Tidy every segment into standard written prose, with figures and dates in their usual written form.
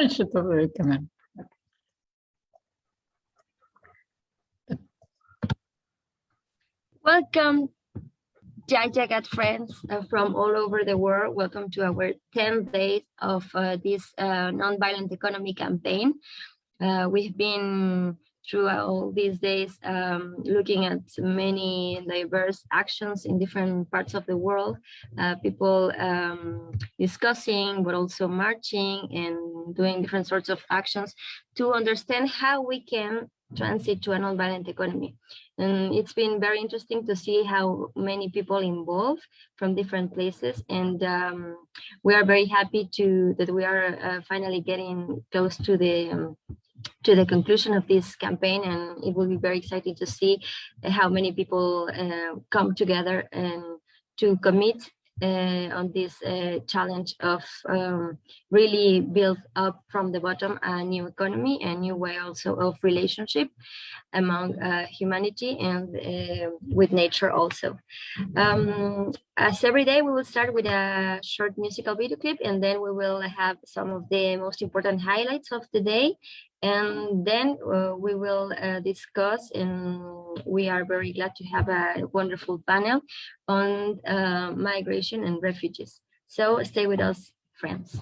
شطور كمان. Welcome, Jagat friends from all over the world. Welcome to our 10th day of this nonviolent economy campaign. We've been through all these days looking at many diverse actions in different parts of the world, people discussing, but also marching and doing different sorts of actions to understand how we can transit to a nonviolent economy. And it's been very interesting to see how many people involved from different places. And we are very happy that we are finally getting close to the conclusion of this campaign, and it will be very exciting to see how many people come together and to commit on this challenge of really build up from the bottom a new economy, a new way also of relationship among humanity and with nature also. As every day, we will start with a short musical video clip, and then we will have some of the most important highlights of the day. And then we will discuss, and we are very glad to have a wonderful panel on migration and refugees. So stay with us, friends.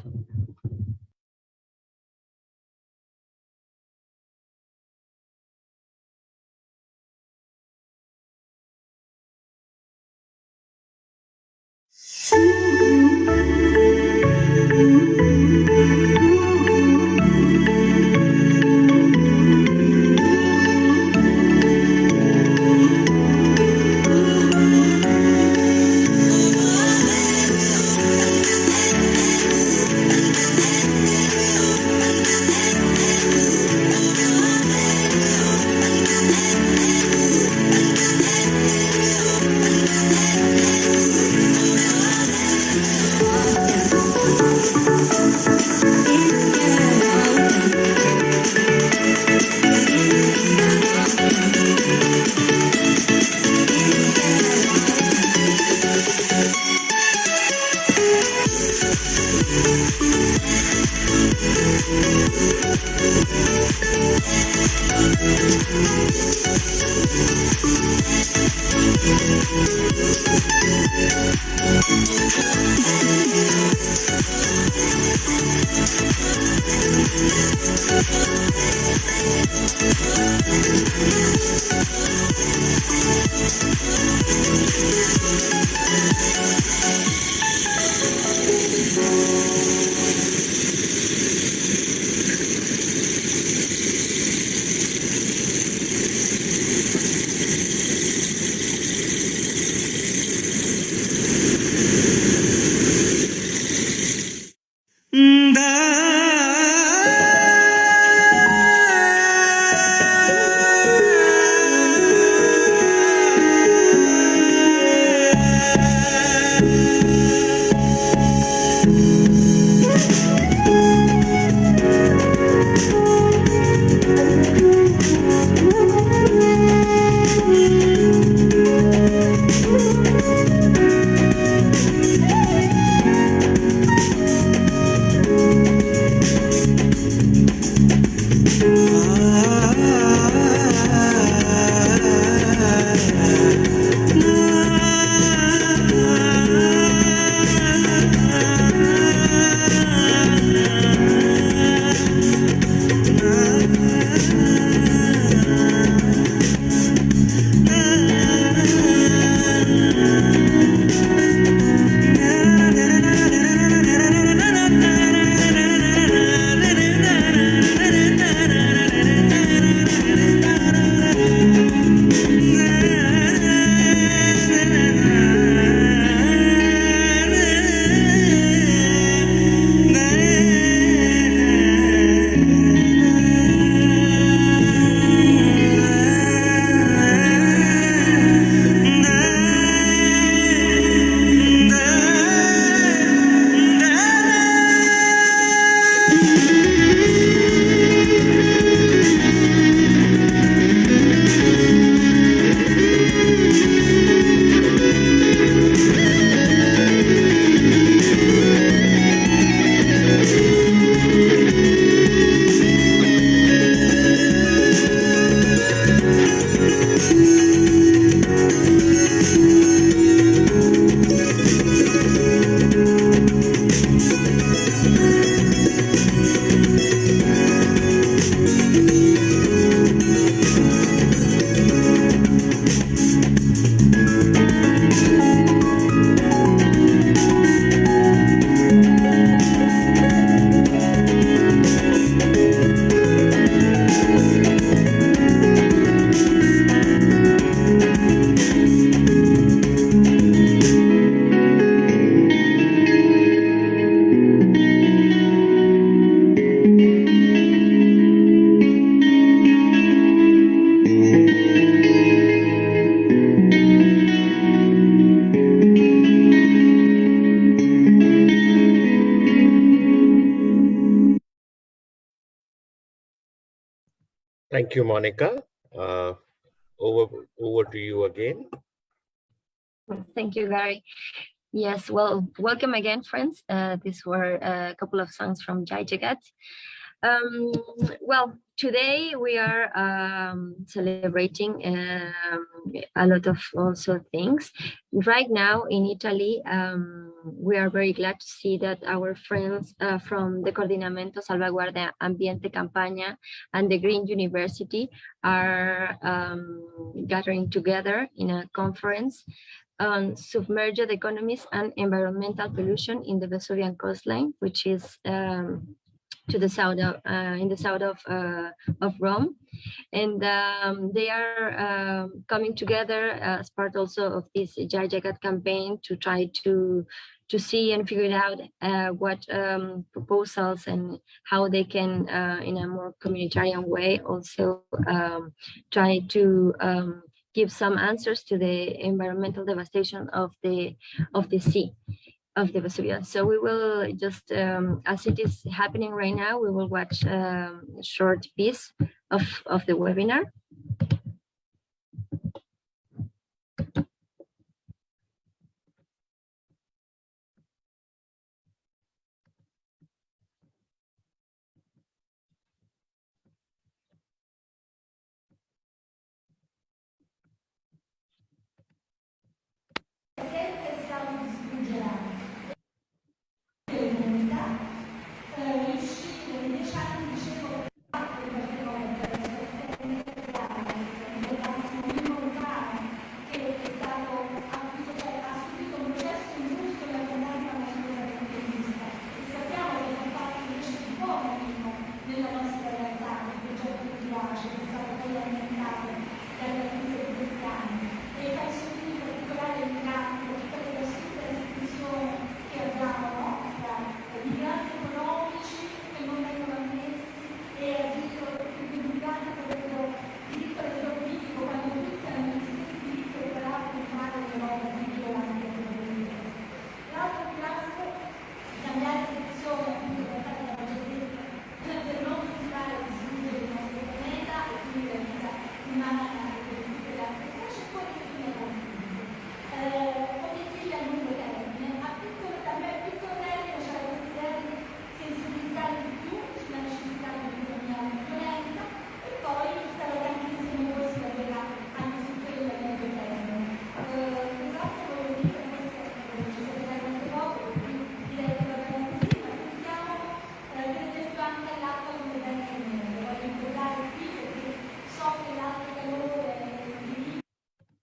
Thank you, Monica. Over to you again. Thank you, Gary. Yes, well, welcome again, friends. These were a couple of songs from Jagat. Well, today we are celebrating a lot of also things. Right now in Italy, we are very glad to see that our friends from the Coordinamento Salvaguarda Ambiente Campaña and the Green University are gathering together in a conference on submerged economies and environmental pollution in the Vesuvian coastline, which is to the south of in the south of Rome, and they are coming together as part also of this Jagat campaign to try to see and figure out what proposals and how they can, in a more communitarian way, also try to give some answers to the environmental devastation of the sea of the Vesuvius. So we will just, as it is happening right now, we will watch a short piece of the webinar.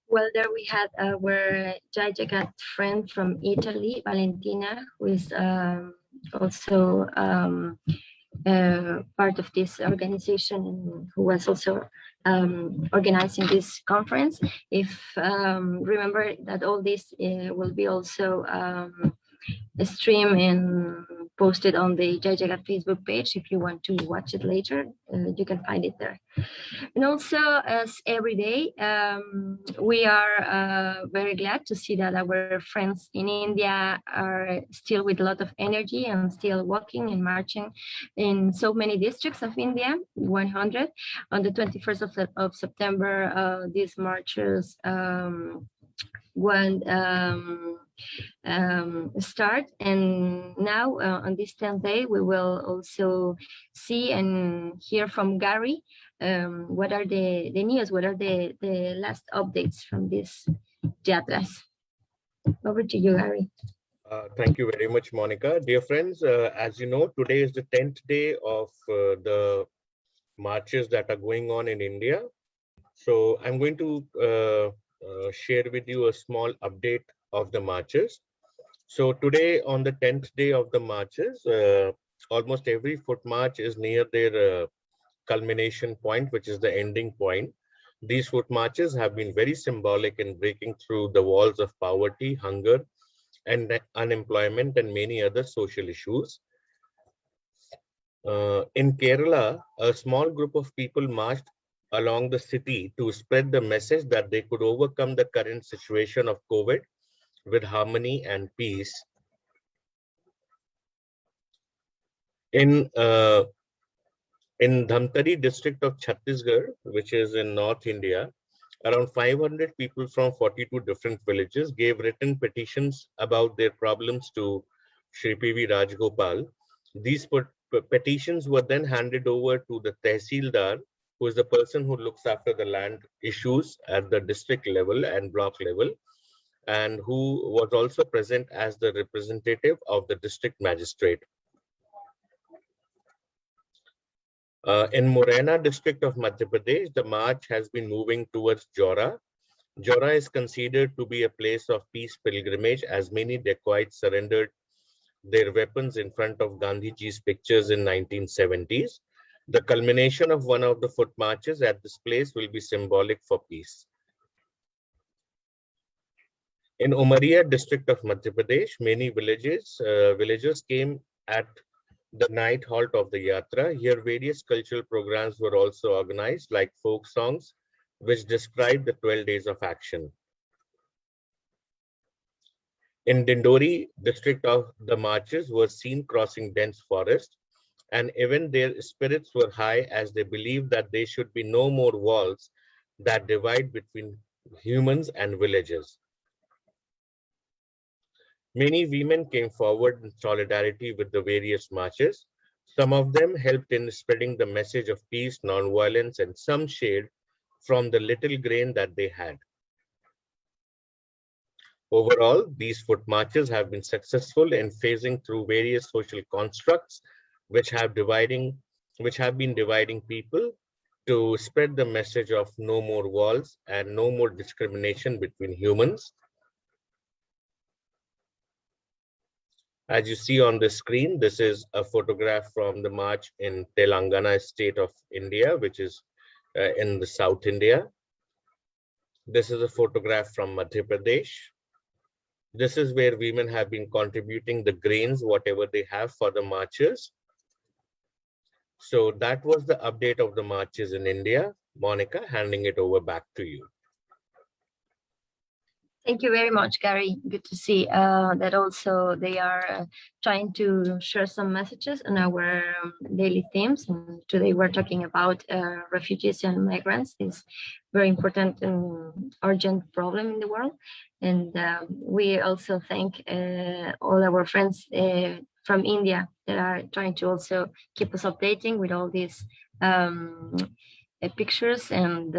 Well, there we had our Jagat friend from Italy, Valentina, who is also part of this organization and who was also organizing this conference. If remember that all this will be also streamed and posted on the Jagat Facebook page. If you want to watch it later, you can find it there. And also, as every day, we are very glad to see that our friends in India are still with a lot of energy and still walking and marching in so many districts of India, 100. On the 21st of September, these marches went start, and now on this 10th day we will also see and hear from Gary what are the news, what are the last updates from this yatras. Over to you, Gary. Thank you very much, Monica. Dear friends, as you know, today is the 10th day of the marches that are going on in India. So I'm going to share with you a small update of the marches. So today, on the 10th day of the marches, almost every foot march is near their culmination point, which is the ending point. These foot marches have been very symbolic in breaking through the walls of poverty, hunger, and unemployment, and many other social issues. In Kerala, a small group of people marched along the city to spread the message that they could overcome the current situation of COVID with harmony and peace. In In Dhamtari district of Chhattisgarh, which is in North India, around 500 people from 42 different villages gave written petitions about their problems to Shri P.V. Rajgopal. These petitions were then handed over to the Tehsildar, who is the person who looks after the land issues at the district level and block level, and who was also present as the representative of the district magistrate. In Morena district of Madhya Pradesh, the march has been moving towards Jora. Jora is considered to be a place of peace pilgrimage, as many dacoits surrendered their weapons in front of Gandhiji's pictures in 1970s. The culmination of one of the foot marches at this place will be symbolic for peace. In Umaria district of Madhya Pradesh, many villagers came at the night halt of the Yatra. Here, various cultural programs were also organized, like folk songs, which describe the 12 days of action. In Dindori district of the marches were seen crossing dense forest, and even their spirits were high as they believed that there should be no more walls that divide between humans and villages. Many women came forward in solidarity with the various marches. Some of them helped in spreading the message of peace, non-violence, and some shared from the little grain that they had. Overall, these foot marches have been successful in phasing through various social constructs which have been dividing people, to spread the message of no more walls and no more discrimination between humans. As you see on the screen, this is a photograph from the march in Telangana state of India, which is in the South India. This is a photograph from Madhya Pradesh. This is where women have been contributing the grains, whatever they have, for the marches. So that was the update of the marches in India. Monica, handing it over back to you. Thank you very much, Gary. Good to see that also they are trying to share some messages on our daily themes. And today we're talking about refugees and migrants, this very important and urgent problem in the world. And we also thank all our friends from India that are trying to also keep us updating with all these pictures and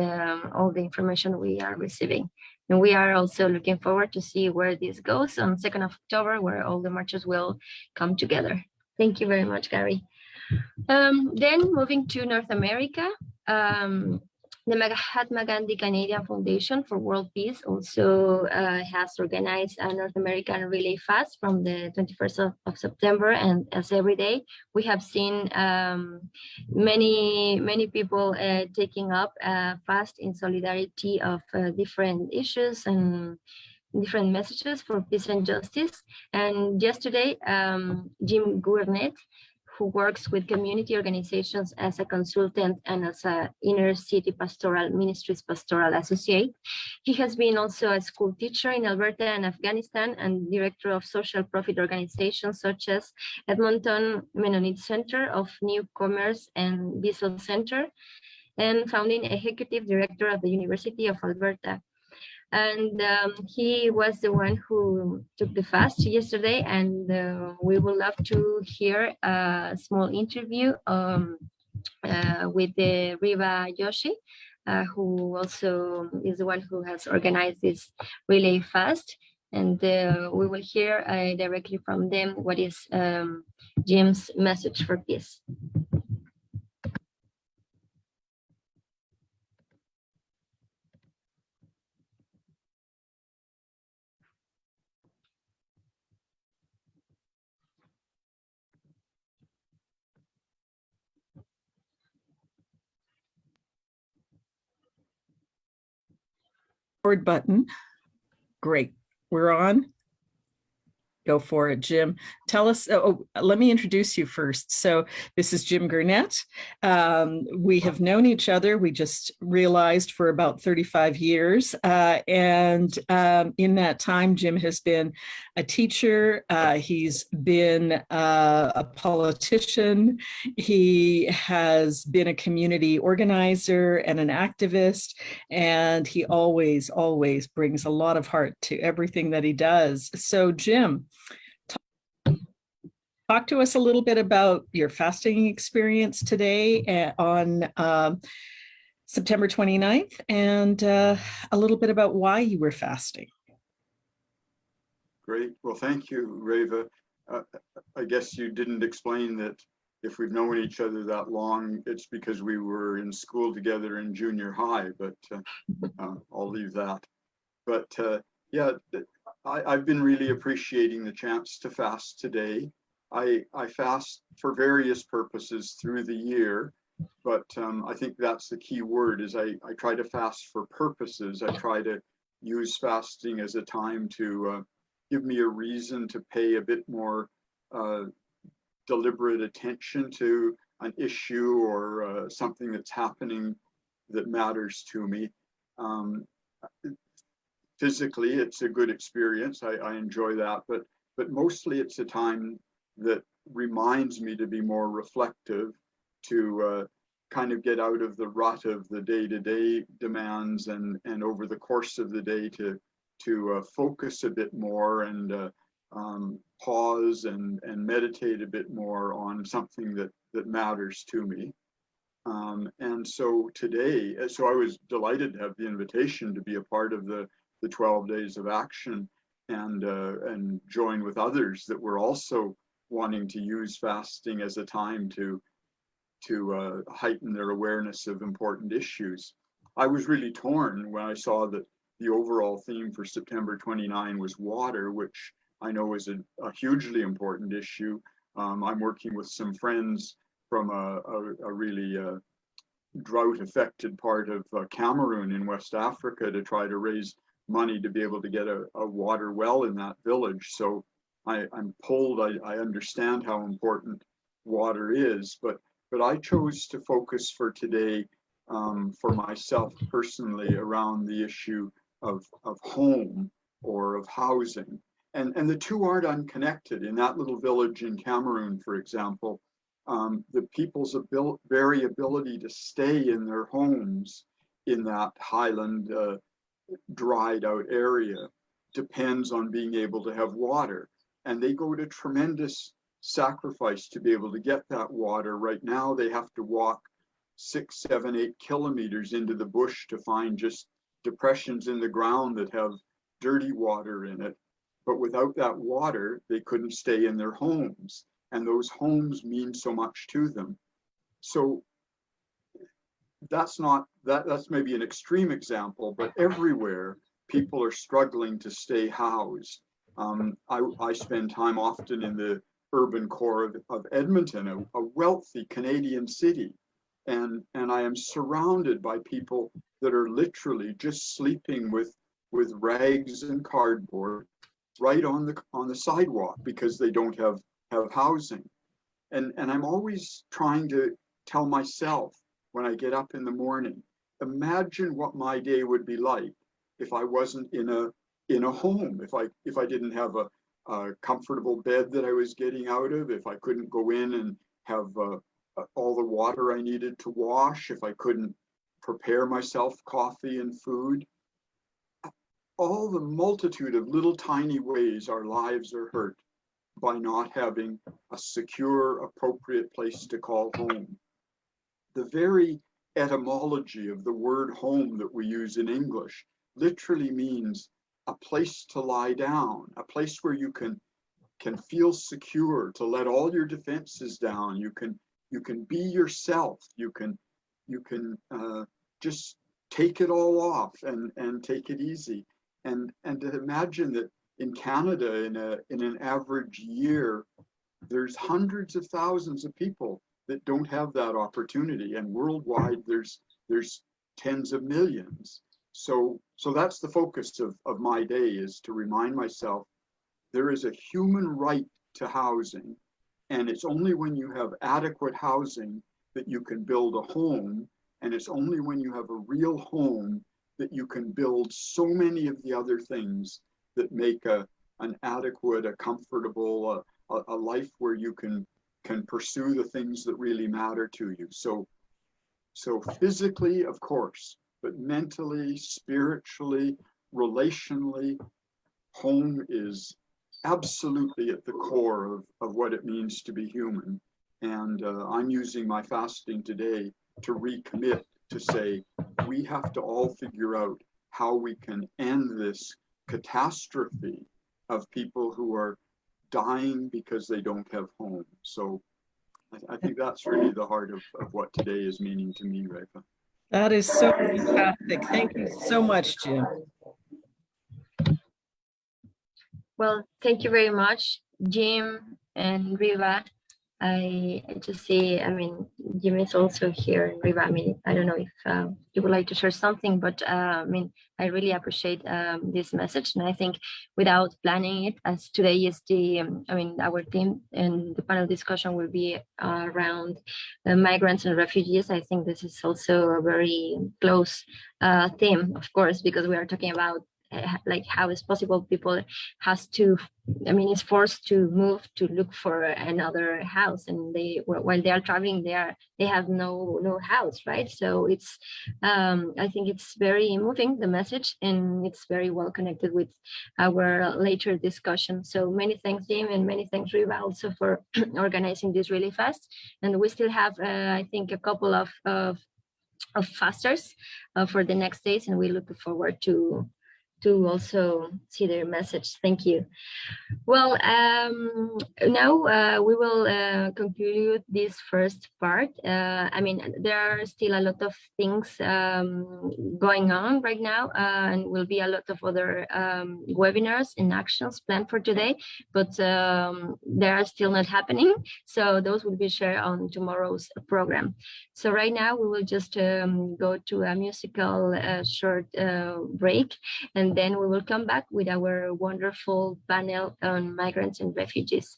all the information we are receiving. And we are also looking forward to see where this goes on 2nd of October, where all the marches will come together. Thank you very much, Gary. Then moving to North America, the Mahatma Gandhi Canadian Foundation for World Peace also has organized a North American Relay Fast from the 21st of September. And as every day, we have seen many people taking up a fast in solidarity of different issues and different messages for peace and justice. And yesterday, Jim Gournett, who works with community organizations as a consultant and as an inner city pastoral ministries pastoral associate. He has been also a school teacher in Alberta and Afghanistan, and director of social profit organizations such as Edmonton Mennonite Center of Newcomers and Bissell Center, and founding executive director of the University of Alberta. And he was the one who took the fast yesterday, and we would love to hear a small interview with the Riva Yoshi, who also is the one who has organized this relay fast. And we will hear directly from them what is Jim's message for peace. Button. Great. We're on. Go for it, Jim. Tell us, let me introduce you first. So this is Jim Gurnett. We have known each other, we just realized, for about 35 years. And in that time, Jim has been a teacher, he's been a politician, he has been a community organizer and an activist, and he always brings a lot of heart to everything that he does. So Jim, talk to us a little bit about your fasting experience today on September 29th, and a little bit about why you were fasting. Great. Well, thank you, Reva. I guess you didn't explain that if we've known each other that long, it's because we were in school together in junior high, but I'll leave that. But yeah, I've been really appreciating the chance to fast today. I fast for various purposes through the year, but I think that's the key word, is I try to fast for purposes. I try to use fasting as a time to give me a reason to pay a bit more deliberate attention to an issue or something that's happening that matters to me. Physically, it's a good experience. I enjoy that, but mostly it's a time that reminds me to be more reflective, to kind of get out of the rut of the day-to-day demands, and over the course of the day to focus a bit more and pause and meditate a bit more on something that matters to me. And so today, so I was delighted to have the invitation to be a part of the 12 days of action and join with others that were also wanting to use fasting as a time to heighten their awareness of important issues. I was really torn when I saw that the overall theme for September 29 was water, which I know is a hugely important issue. I'm working with some friends from a really drought-affected part of Cameroon in West Africa to try to raise money to be able to get a water well in that village. So I'm pulled. I understand how important water is, but I chose to focus for today, for myself personally, around the issue of home or of housing. And the two aren't unconnected. In that little village in Cameroon, for example, the people's very ability to stay in their homes in that highland dried out area depends on being able to have water. And they go to tremendous sacrifice to be able to get that water. Right now, they have to walk 6, 7, 8 kilometers into the bush to find just depressions in the ground that have dirty water in it. But without that water, they couldn't stay in their homes. And those homes mean so much to them. So that's maybe an extreme example, but everywhere people are struggling to stay housed. I spend time often in the urban core of Edmonton, a wealthy Canadian city. And I am surrounded by people that are literally just sleeping with rags and cardboard right on the sidewalk because they don't have housing. And I'm always trying to tell myself when I get up in the morning, imagine what my day would be like if I wasn't in a home, if I didn't have a comfortable bed that I was getting out of, if I couldn't go in and have all the water I needed to wash, if I couldn't prepare myself coffee and food. All the multitude of little tiny ways our lives are hurt by not having a secure, appropriate place to call home. The very etymology of the word home that we use in English literally means a place to lie down, a place where you can feel secure, to let all your defenses down. You can be yourself. You can just take it all off and take it easy. And to imagine that in Canada, in an average year, there's hundreds of thousands of people that don't have that opportunity, and worldwide there's tens of millions. So that's the focus of my day, is to remind myself there is a human right to housing, and it's only when you have adequate housing that you can build a home, and it's only when you have a real home that you can build so many of the other things that make an adequate, a comfortable, a life where you can pursue the things that really matter to you. So physically, of course, but mentally, spiritually, relationally, home is absolutely at the core of what it means to be human. And I'm using my fasting today to recommit to say, we have to all figure out how we can end this catastrophe of people who are dying because they don't have home. So I think that's really the heart of what today is meaning to me, Reva. That is so fantastic. Thank you so much, Jim. Well, thank you very much, Jim and Riva. I just say, I mean, Jim is also here, and Riva, I mean, I don't know if you would like to share something, but I mean, I really appreciate this message. And I think without planning it, as today is the, I mean, our theme and the panel discussion will be around migrants and refugees. I think this is also a very close theme, of course, because we are talking about like how is possible people has to, I mean, is forced to move to look for another house, and they, while they are traveling, they have no house, right? So it's I think it's very moving, the message, and it's very well connected with our later discussion. So many thanks, Jim, and many thanks, Riva, also for organizing this really fast. And we still have I think a couple of fasters for the next days, and we look forward to also see their message. Thank you. Well, now we will conclude this first part. I mean, there are still a lot of things going on right now, and will be a lot of other webinars and actions planned for today, but they are still not happening. So those will be shared on tomorrow's program. So right now we will just go to a musical short break, and then we will come back with our wonderful panel on migrants and refugees.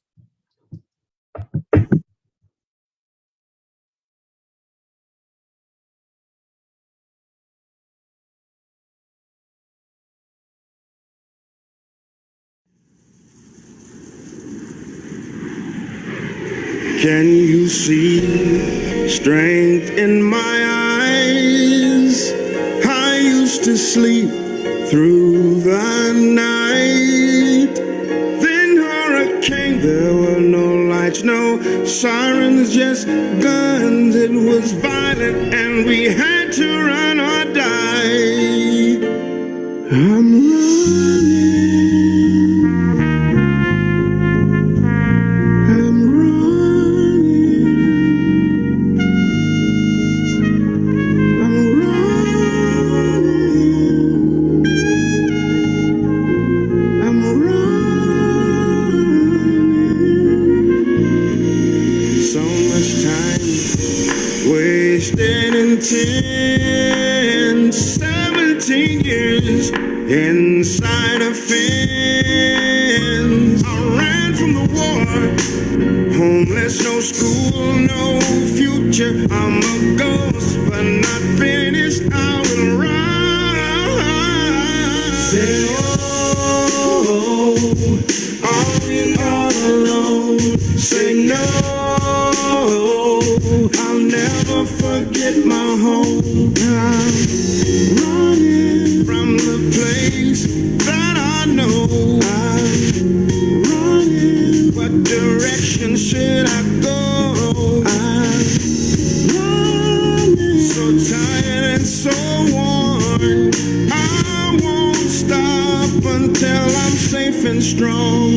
Can you see strength in my eyes? I used to sleep through the night. Then hurricane, there were no lights, no sirens, just guns. It was violent and we had to run or die. I'm running. Wasted 17 years inside a fence. I ran from the war, homeless, no school, no future. I'm a ghost, but not finished. I will run. Say, oh, are we all alone? Say no. I'll never forget my home. I'm running from the place that I know. I'm running. What direction should I go? I'm running. So tired and so worn. I won't stop until I'm safe and strong.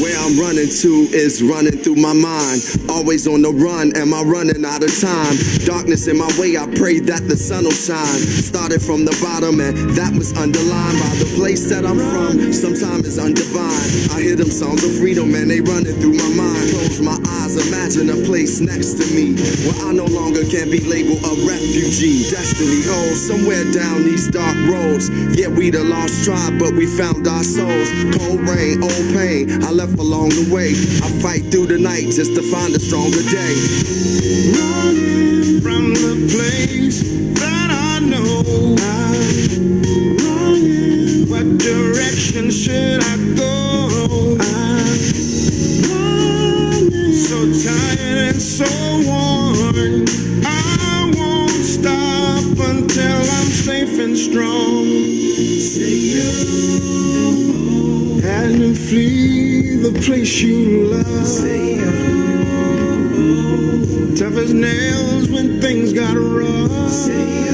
Where I'm running attitude is running through my mind. Always on the run, am I running out of time? Darkness in my way, I pray that the sun will shine. Started from the bottom and that was underlined by the place that I'm from. Sometimes it's undivine. I hear them songs of freedom and they running through my mind. Close my eyes, imagine a place next to me where I no longer can be labeled a refugee. Destiny, oh, somewhere down these dark roads. Yeah, we the lost tribe, but we found our souls. Cold rain, old pain, I left along the way. I fight through the night just to find a stronger day. Running from the place that I know. I'm running. What direction should I go? I'm running. So tired and so worn. I won't stop until I'm safe and strong. Say you had to flee the place you love. Say tough as nails when things got rough. Say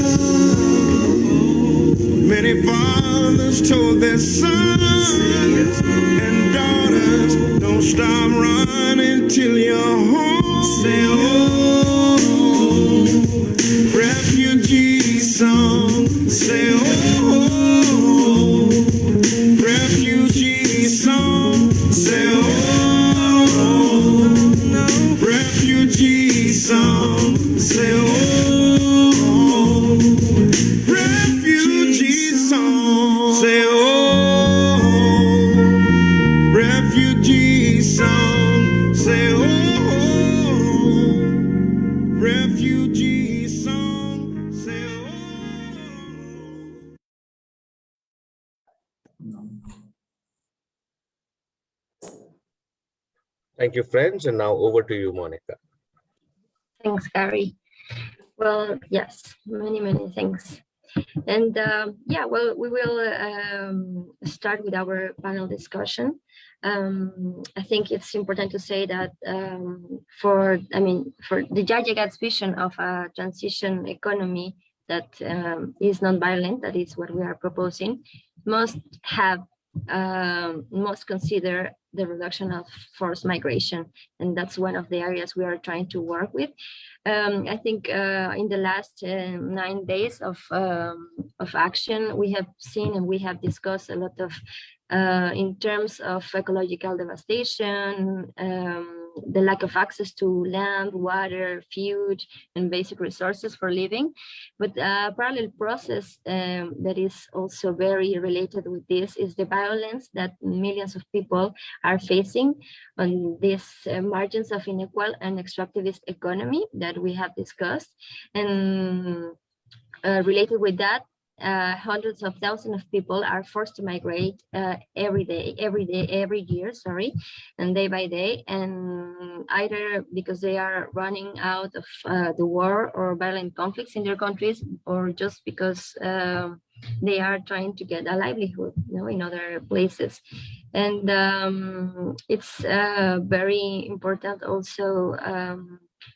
many fathers told their sons and daughters, don't stop running till you're home. Say oh, refugee song. Say oh, refugee song. Say oh, refugee song. Say oh, refugee song. Say oh, refugee song. Say oh, refugee song. Say Thank you, friends. And now over to you, Monica. Thanks, Gary. Well, yes, many thanks. And yeah, well, we will start with our panel discussion. I think it's important to say that for the Jagat's vision of a transition economy that is nonviolent, that is what we are proposing, must consider the reduction of forced migration, and that's one of the areas we are trying to work with. I think in the last 9 days of action, we have seen and we have discussed a lot of in terms of ecological devastation, the lack of access to land, water, food, and basic resources for living. But a parallel process that is also very related with this is the violence that millions of people are facing on these margins of inequal and extractivist economy that we have discussed. And related with that, hundreds of thousands of people are forced to migrate every year, and day by day, and either because they are running out of the war or violent conflicts in their countries, or just because they are trying to get a livelihood, in other places. And it's very important also,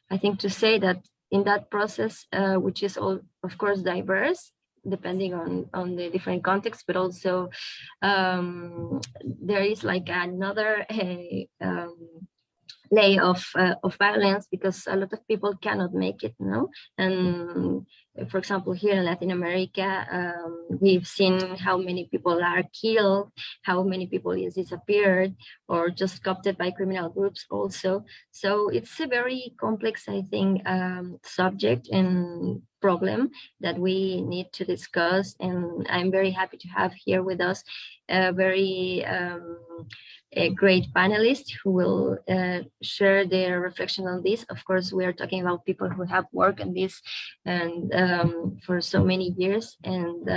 I think, to say that in that process, which is all, of course, diverse, depending on the different contexts, but also there is like another layer of violence, because a lot of people cannot make it, and for example, here in Latin America, we've seen how many people are killed, how many people is disappeared, or just co-opted by criminal groups also. So it's a very complex, I think, subject and problem that we need to discuss. And I'm very happy to have here with us a very great panelist who will share their reflection on this. Of course, we are talking about people who have worked on this and for so many years, and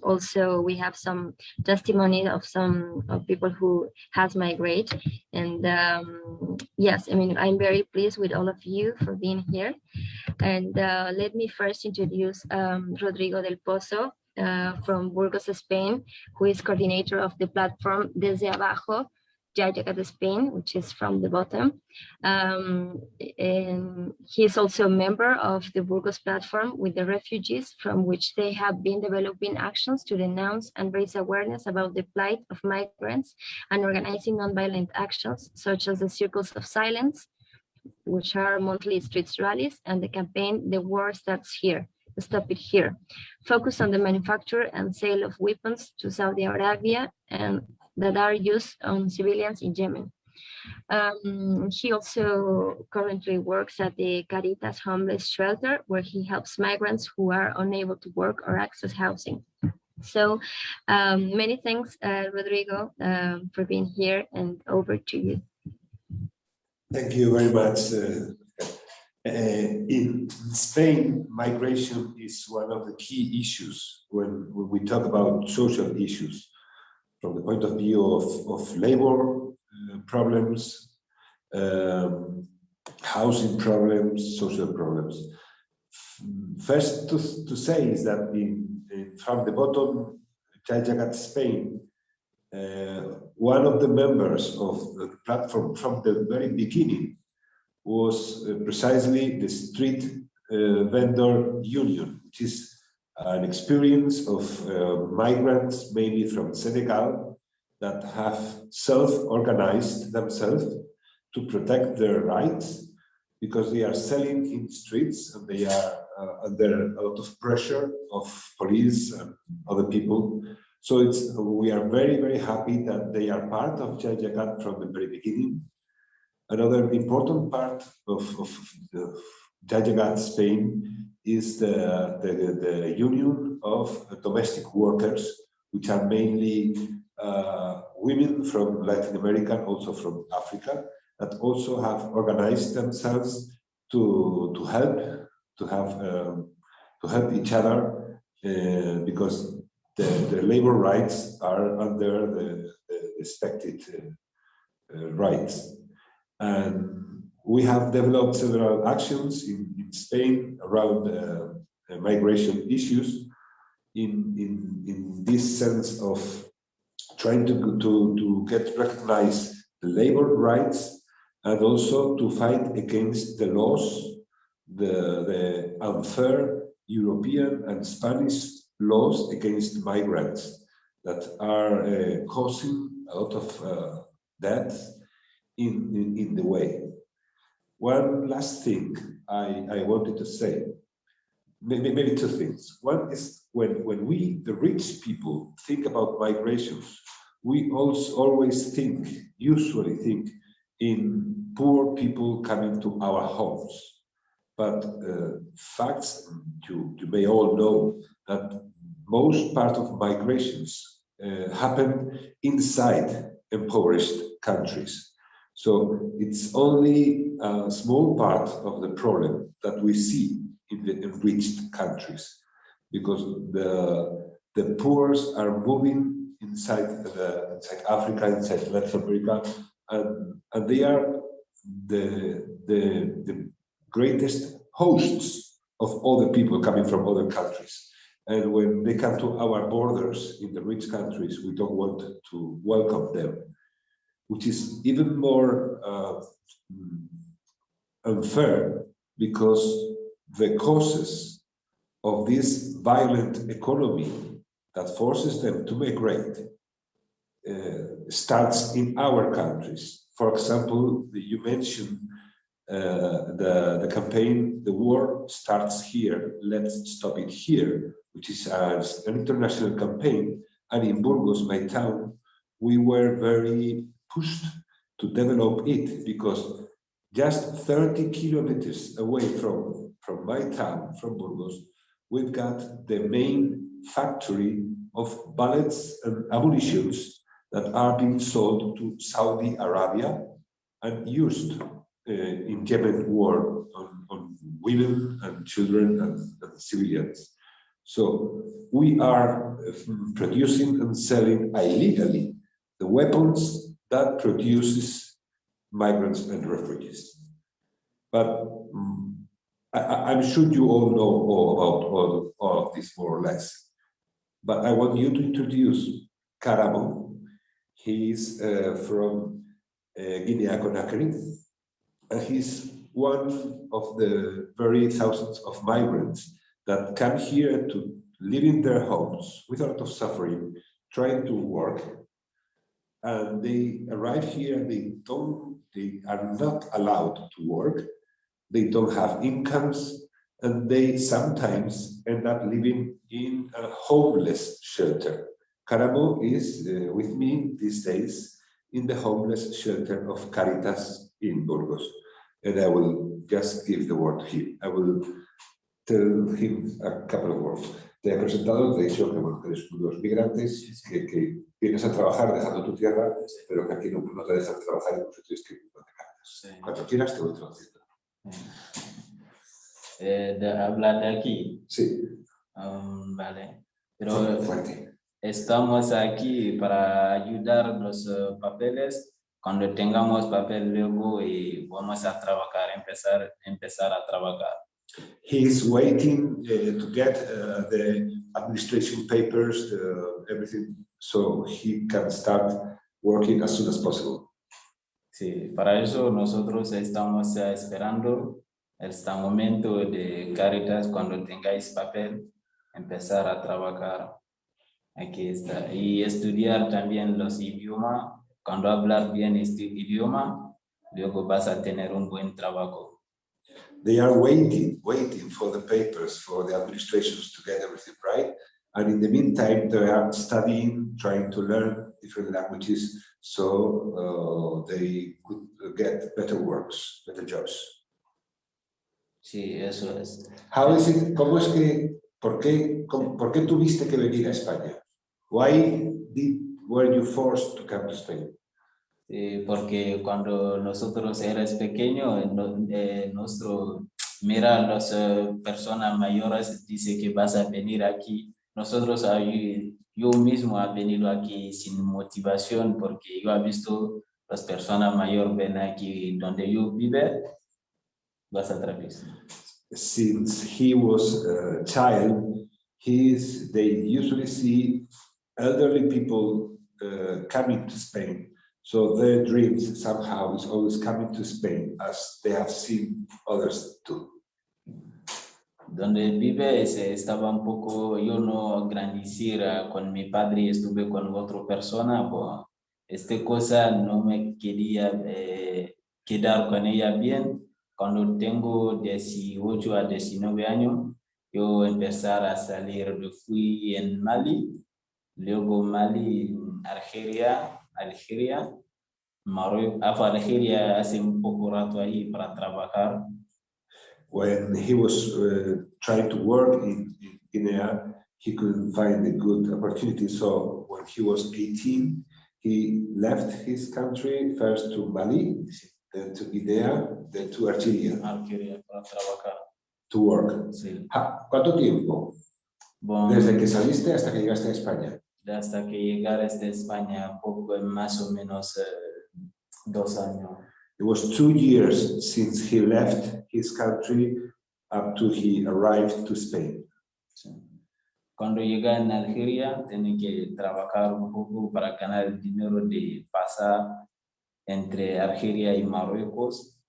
also we have some testimony of some people who has migrated. And yes, I mean, I'm very pleased with all of you for being here. And let me first introduce Rodrigo del Pozo from Burgos, Spain, who is coordinator of the platform Desde Abajo, Jagat, Spain, which is from the bottom. And he's also a member of the Burgos platform with the refugees, from which they have been developing actions to denounce and raise awareness about the plight of migrants and organizing nonviolent actions, such as the Circles of Silence, which are monthly street rallies, and the campaign The War Starts Here, Stop It Here, focused on the manufacture and sale of weapons to Saudi Arabia and that are used on civilians in Yemen. He also currently works at the Caritas Homeless Shelter, where he helps migrants who are unable to work or access housing. So many thanks, Rodrigo, for being here, and over to you. Thank you very much. In Spain, migration is one of the key issues when we talk about social issues, from the point of view of labor problems, housing problems, social problems. First to say is that from the bottom, Jagat, Spain, one of the members of the platform from the very beginning was precisely the Street Vendor Union, which is an experience of migrants, mainly from Senegal, that have self-organized themselves to protect their rights, because they are selling in streets and they are under a lot of pressure of police and other people. So we are very, very happy that they are part of Jagat from the very beginning. Another important part of Jagat, Spain, is the union of domestic workers, which are mainly women from Latin America, also from Africa, that also have organized themselves to help each other, because the labor rights are under the expected rights. And we have developed several actions in Spain around migration issues in this sense of trying to get recognized the labor rights, and also to fight against the laws, the unfair European and Spanish laws against migrants that are causing a lot of death in the way. One last thing I wanted to say, maybe two things. One is when we, the rich people, think about migrations, we also usually think in poor people coming to our homes. But facts, you may all know that most part of migrations happen inside impoverished countries. So it's only a small part of the problem that we see in the enriched countries, because the poor are moving inside Africa, inside Latin America, and they are the greatest hosts of other people coming from other countries. And when they come to our borders in the rich countries, we don't want to welcome them, which is even more unfair, because the causes of this violent economy that forces them to migrate starts in our countries. For example, you mentioned the campaign, The War Starts Here, Let's Stop It Here, which is an international campaign. And in Burgos, my town, we were very pushed to develop it, because just 30 kilometers away from my town, from Burgos, we've got the main factory of bullets and ammunitions that are being sold to Saudi Arabia and used in Yemen war on women and children and civilians. So we are producing and selling illegally the weapons that produces migrants and refugees. But I'm sure you all know all of this, more or less. But I want you to introduce Karamo. He is from Guinea-Conakry, and he's one of the very thousands of migrants that come here to live in their homes with a lot of suffering, trying to work, and they arrive here. They are not allowed to work. They don't have incomes, and they sometimes end up living in a homeless shelter. Caramo is with me these days in the homeless shelter of Caritas in Burgos. And I will just give the word to him. I will tell him a couple of words. Te he presentado, te he dicho que, bueno, que eres unos migrantes, que vienes a trabajar dejando tu tierra, pero que aquí no te dejan trabajar y por eso tienes que ir donde Caritas. Cuando quieras te voy traduciendo. De hablar de aquí. Sí. Vale. Pero estamos aquí para ayudar los papeles. Cuando tengamos papel luego y vamos a trabajar, empezar a trabajar. He's waiting to get the administration papers, everything, so he can start working as soon as possible. Sí, para eso nosotros estamos esperando este momento de Caritas. Cuando tengáis papel, empezar a trabajar. Aquí está. Y estudiar también los idiomas. Cuando hablar bien este idioma, luego vas a tener un buen trabajo. They are waiting for the papers, for the administrations to get everything right. And in the meantime, they are studying, trying to learn different languages, so they could get better works, better jobs. Sí, eso es. How is it? ¿Cómo es que, por qué tuviste que venir a España? Why were you forced to come to Spain? Porque cuando nosotros eres pequeño, mira las personas mayores dice que vas a venir aquí. Nosotros, yo mismo he venido aquí sin motivación porque yo he visto las personas mayores ven aquí donde yo vive, vas a trabajar. Since he was a child, they usually see elderly people coming to Spain. So their dreams somehow is always coming to Spain, as they have seen others do. Donde vive estaba un poco, yo no grandecir con mi padre, estuve con otra persona, pues, cosa no me quería quedar con ella bien. Cuando tengo 18 a 19 años, yo empezar a salir, fui en Mali, luego Mali, Algeria, Marruecos, Algeria hace un poco rato ahí para trabajar. When he was trying to work in Guinea, he couldn't find a good opportunity. So when he was 18, he left his country first to Mali, then to Guinea, then to Algeria. Algeria para trabajar. To work. Sí. ¿Cuánto tiempo? Bon, Desde que saliste hasta que llegaste a España. Hasta que llegaste a España, poco más o menos 2 años. It was 2 years since he left his country up to he arrived to Spain. Sí. Cuando llega en Algeria, tiene que trabajar un poco para ganar el dinero de pasar entre Algeria y Marruecos.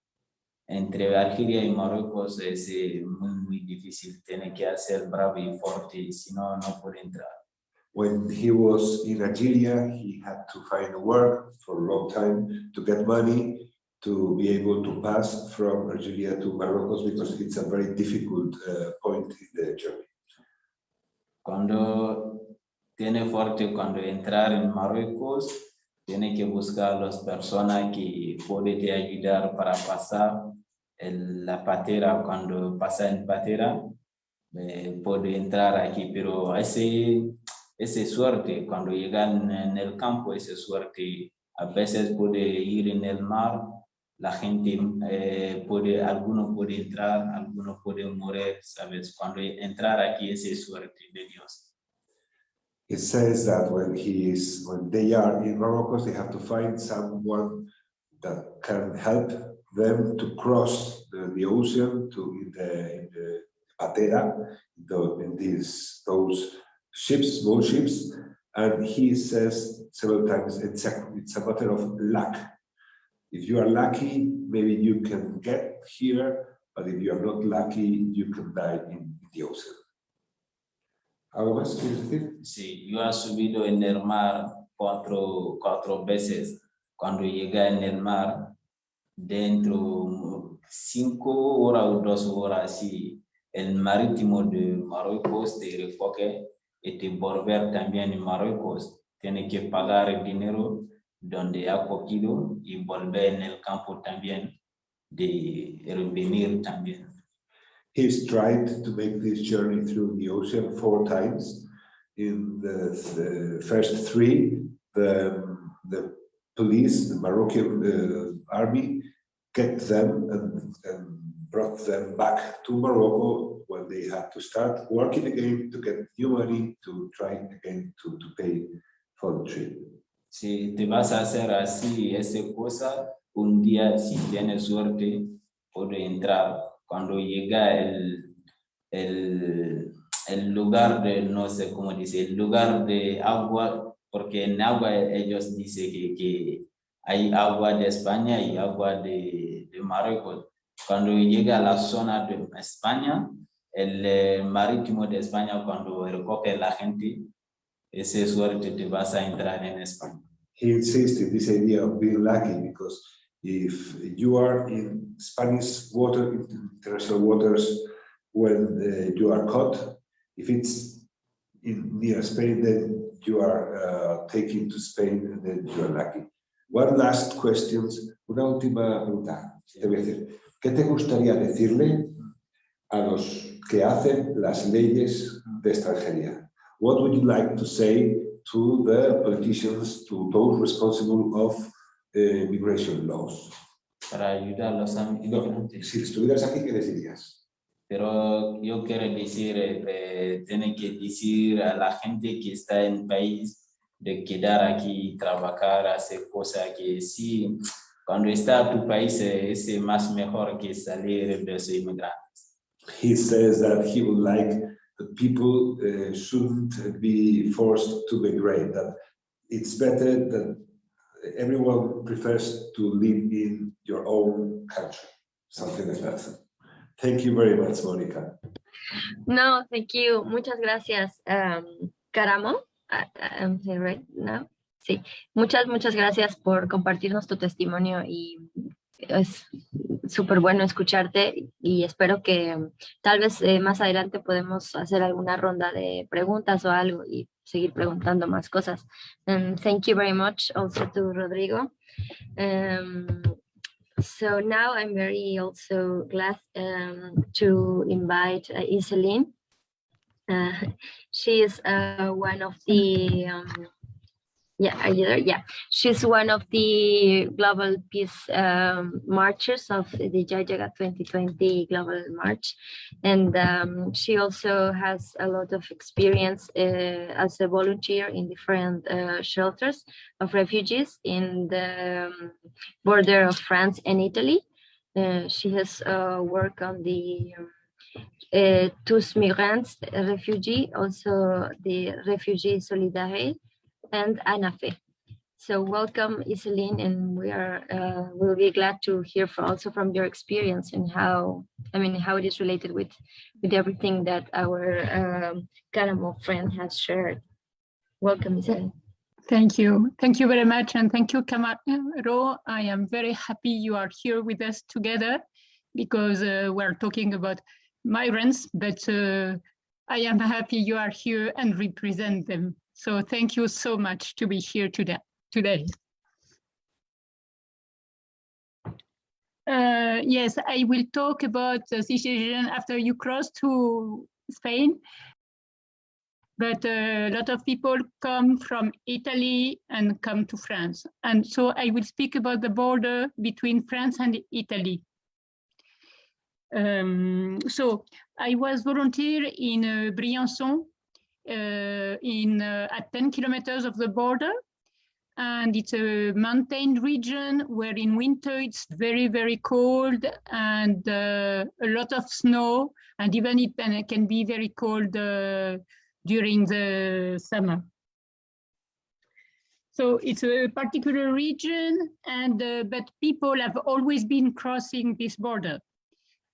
Entre Algeria y Marruecos es muy difícil. Tiene que hacer bravo y fuerte, si no, no puede entrar. When he was in Algeria, he had to find work for a long time to get money to be able to pass from Algeria to Morocco, because it's a very difficult point in the journey. Cuando tiene fuerte, cuando entrar en Marruecos, tiene que buscar las personas que pueden te ayudar para pasar la patera. Cuando pasa en patera, puede entrar aquí, pero ese suerte, cuando llegan en el campo, ese suerte, a veces puede ir en el mar. La gente algunos puede entrar, algunos pueden morir, ¿sabes? Cuando entrar aquí es suerte de Dios. It says that when they are in Morocco, they have to find someone that can help them to cross the ocean in the patera, in those ships, small ships, and he says several times it's a matter of luck. If you are lucky, maybe you can get here, but if you are not lucky, you can die in the ocean. ¿Algo más quieres decir? Sí, yo he subido en el mar cuatro veces. Cuando llegué en el mar, dentro 5 horas o 2 horas, sí, el marítimo de Marruecos te recoge y te volver también en Marruecos. Tiene que pagar el dinero donde ha cogido y volver en el campo también, de revenir también. He's tried to make this journey through the ocean 4 times. In the first 3, the police, the Moroccan army, get them and brought them back to Morocco when they had to start working again to get new money to try again to pay for the trip. Si te vas a hacer así esa cosa, un día si tienes suerte puede entrar. Cuando llega el lugar de, no sé cómo dice, el lugar de agua, porque en agua ellos dicen que hay agua de España y agua de Marruecos. Cuando llega a la zona de España, el marítimo de España, cuando recoge la gente, ese suerte te vas a entrar en España. He insists in this idea of being lucky, because if you are in Spanish water, international waters, when you are caught, if it's near Spain, then you are taken to Spain, and then you are lucky. One last question, una última pregunta. Te voy a decir, ¿qué te gustaría decirle a los que hacen las leyes de extranjería? What would you like to say to the politicians, to those responsible of immigration laws? Para ayudar a los inmigrantes. No, si estuvieras aquí, ¿qué les dirías? Pero yo quiero decir, tiene que decir a la gente que está en el país de quedar aquí, trabajar, hacer cosas que sí, cuando está en tu país es más mejor que salir de los inmigrantes. He says that he would like that people shouldn't be forced to migrate, that it's better that everyone prefers to live in your own country, something like that. Thank you very much, Monica. No, thank you. Muchas gracias, Caramo. I'm saying right now. Sí, muchas gracias por compartirnos tu testimonio y es súper bueno escucharte y espero que tal vez más adelante podemos hacer alguna ronda de preguntas o algo y seguir preguntando más cosas. Thank you very much also to Rodrigo. So now I'm very also glad to invite Iselin. She is one of the are you there? Yeah, she's one of the global peace marchers of the Jagat 2020 Global March, and she also has a lot of experience as a volunteer in different shelters of refugees in the border of France and Italy. She has worked on the Tous Migrants refugee, also the refugee solidarity, and ANAFE. So welcome, Iselin, and we'll be glad to hear also from your experience and how it is related with everything that our Caramo friend has shared. Welcome, Iselin. Thank you very much, and thank you, Camaro. I am very happy you are here with us together because we're talking about migrants, but I am happy you are here and represent them. So thank you so much to be here today. Yes, I will talk about the situation after you cross to Spain. But a lot of people come from Italy and come to France. And so I will speak about the border between France and Italy. So I was volunteer in Briançon, at 10 kilometers of the border, and it's a mountain region where in winter it's very, very cold and a lot of snow, and even it can be very cold during the summer. So it's a particular region, and but people have always been crossing this border.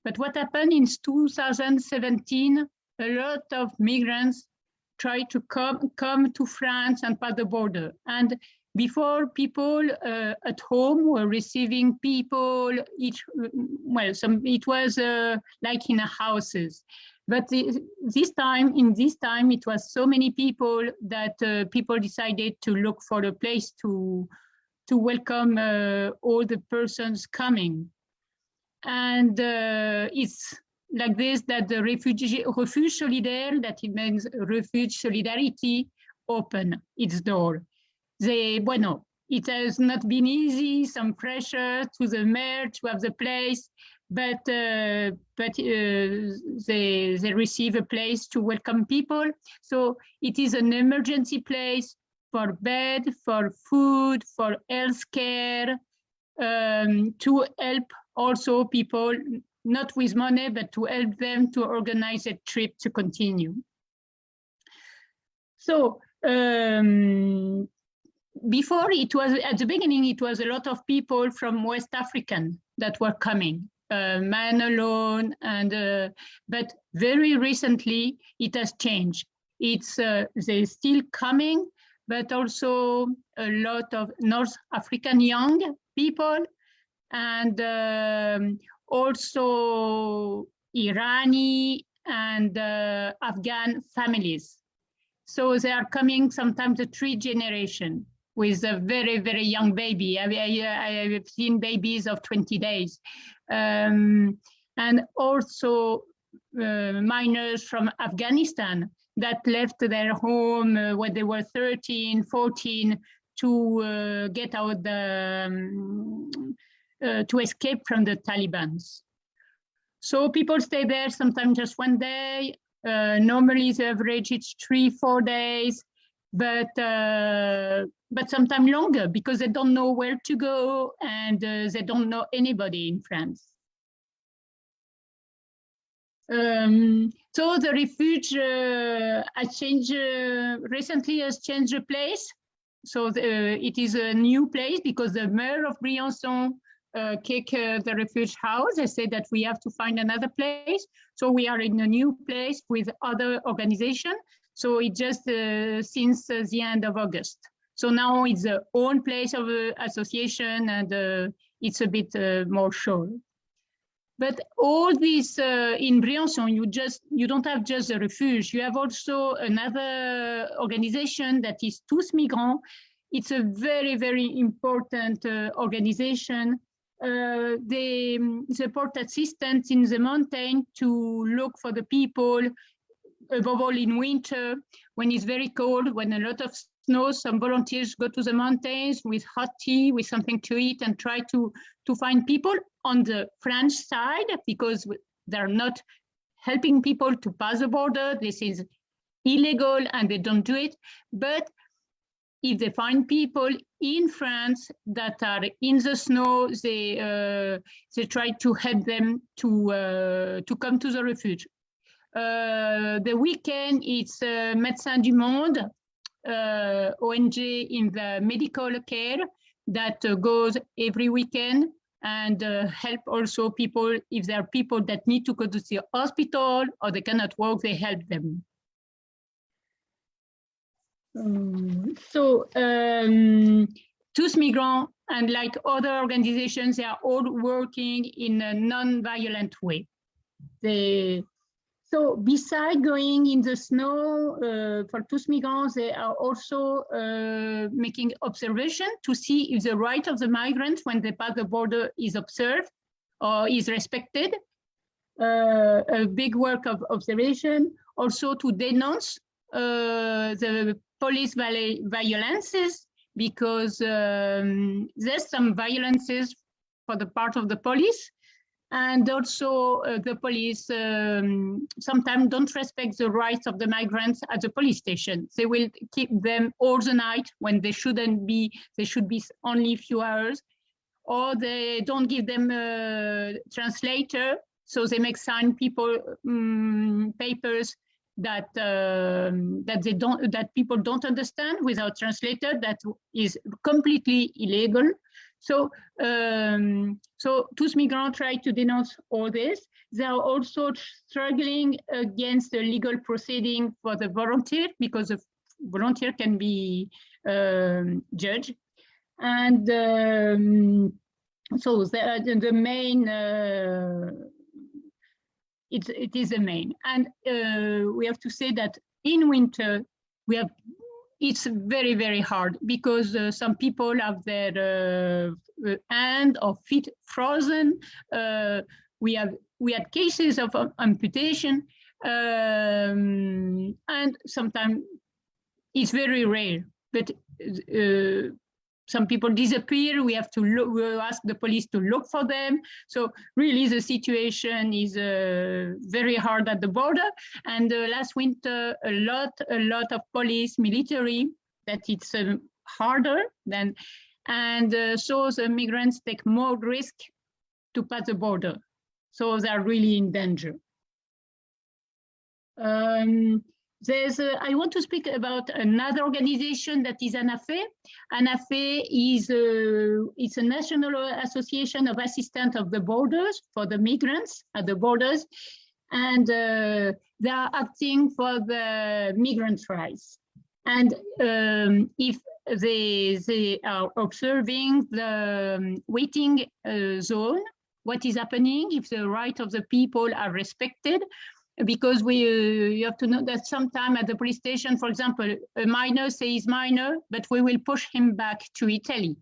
But what happened in 2017, a lot of migrants tried to come to France and pass the border. And before, people at home were receiving people, it was like in houses. But in this time, it was so many people that people decided to look for a place to welcome all the persons coming. And it's like this that the Refuge Solidaire, that it means Refuge Solidarity, open its door. It has not been easy, some pressure to the mayor to have the place, but they receive a place to welcome people. So it is an emergency place for bed, for food, for health care, to help also people, not with money, but to help them to organize a trip to continue. So before, it was at the beginning, it was a lot of people from West African that were coming, man alone, and but very recently it has changed. It's they're still coming, but also a lot of North African young people, and also Irani and Afghan families. So they are coming sometimes a 3 generation with a very, very young baby. I have seen babies of 20 days. And also minors from Afghanistan that left their home when they were 13, 14 to get out to escape from the Taliban. So people stay there sometimes just one day. Normally the average is 3-4 days, but sometimes longer because they don't know where to go and they don't know anybody in France. So the refuge has changed, recently has changed the place. So it is a new place because the mayor of Briançon kicked the refuge house. They said that we have to find another place. So we are in a new place with other organizations. So it just since the end of August. So now it's the own place of the association, and it's a bit more sure. But all this in Briançon, you don't have just a refuge. You have also another organization that is Tous Migrants. It's a very, very important organization. They support assistance in the mountain to look for the people, above all in winter, when it's very cold, when a lot of snow, some volunteers go to the mountains with hot tea, with something to eat, and try to find people on the French side, because they're not helping people to pass the border. This is illegal and they don't do it. But if they find people in France that are in the snow, they try to help them to come to the refuge. The weekend, it's Médecins du Monde, ONG in the medical care that goes every weekend and help also people. If there are people that need to go to the hospital or they cannot walk, they help them. Tous Migrants and like other organizations, they are all working in a non-violent way. So besides going in the snow for Tous Migrants, they are also making observation to see if the right of the migrants when they pass the border is observed or is respected. A big work of observation, also to denounce the police violences, because there's some violences for the part of the police. And also the police sometimes don't respect the rights of the migrants at the police station. They will keep them all the night when they shouldn't be, they should be only a few hours, or they don't give them a translator. So they make sign people papers that that people don't understand without translator, that is completely illegal. So Tous Migrants try to denounce all this. They are also struggling against the legal proceeding for the volunteer, because the volunteer can be judged. And so the main, it is the main. And we have to say that in winter, it's very, very hard, because some people have their hand or feet frozen. We had cases of amputation, and sometimes it's very rare, but some people disappear. We have to look, we ask the police to look for them. So really the situation is very hard at the border. And last winter, a lot of police, military, that it's harder than, and so the migrants take more risk to pass the border. So they're really in danger. I want to speak about another organization that is ANAFE. ANAFE is it's a national association of assistance of the borders for the migrants at the borders, and they are acting for the migrant rights. And if they are observing the waiting zone, what is happening, if the rights of the people are respected, because you have to know that sometimes at the police station, for example, a minor says minor, but we will push him back to Italy.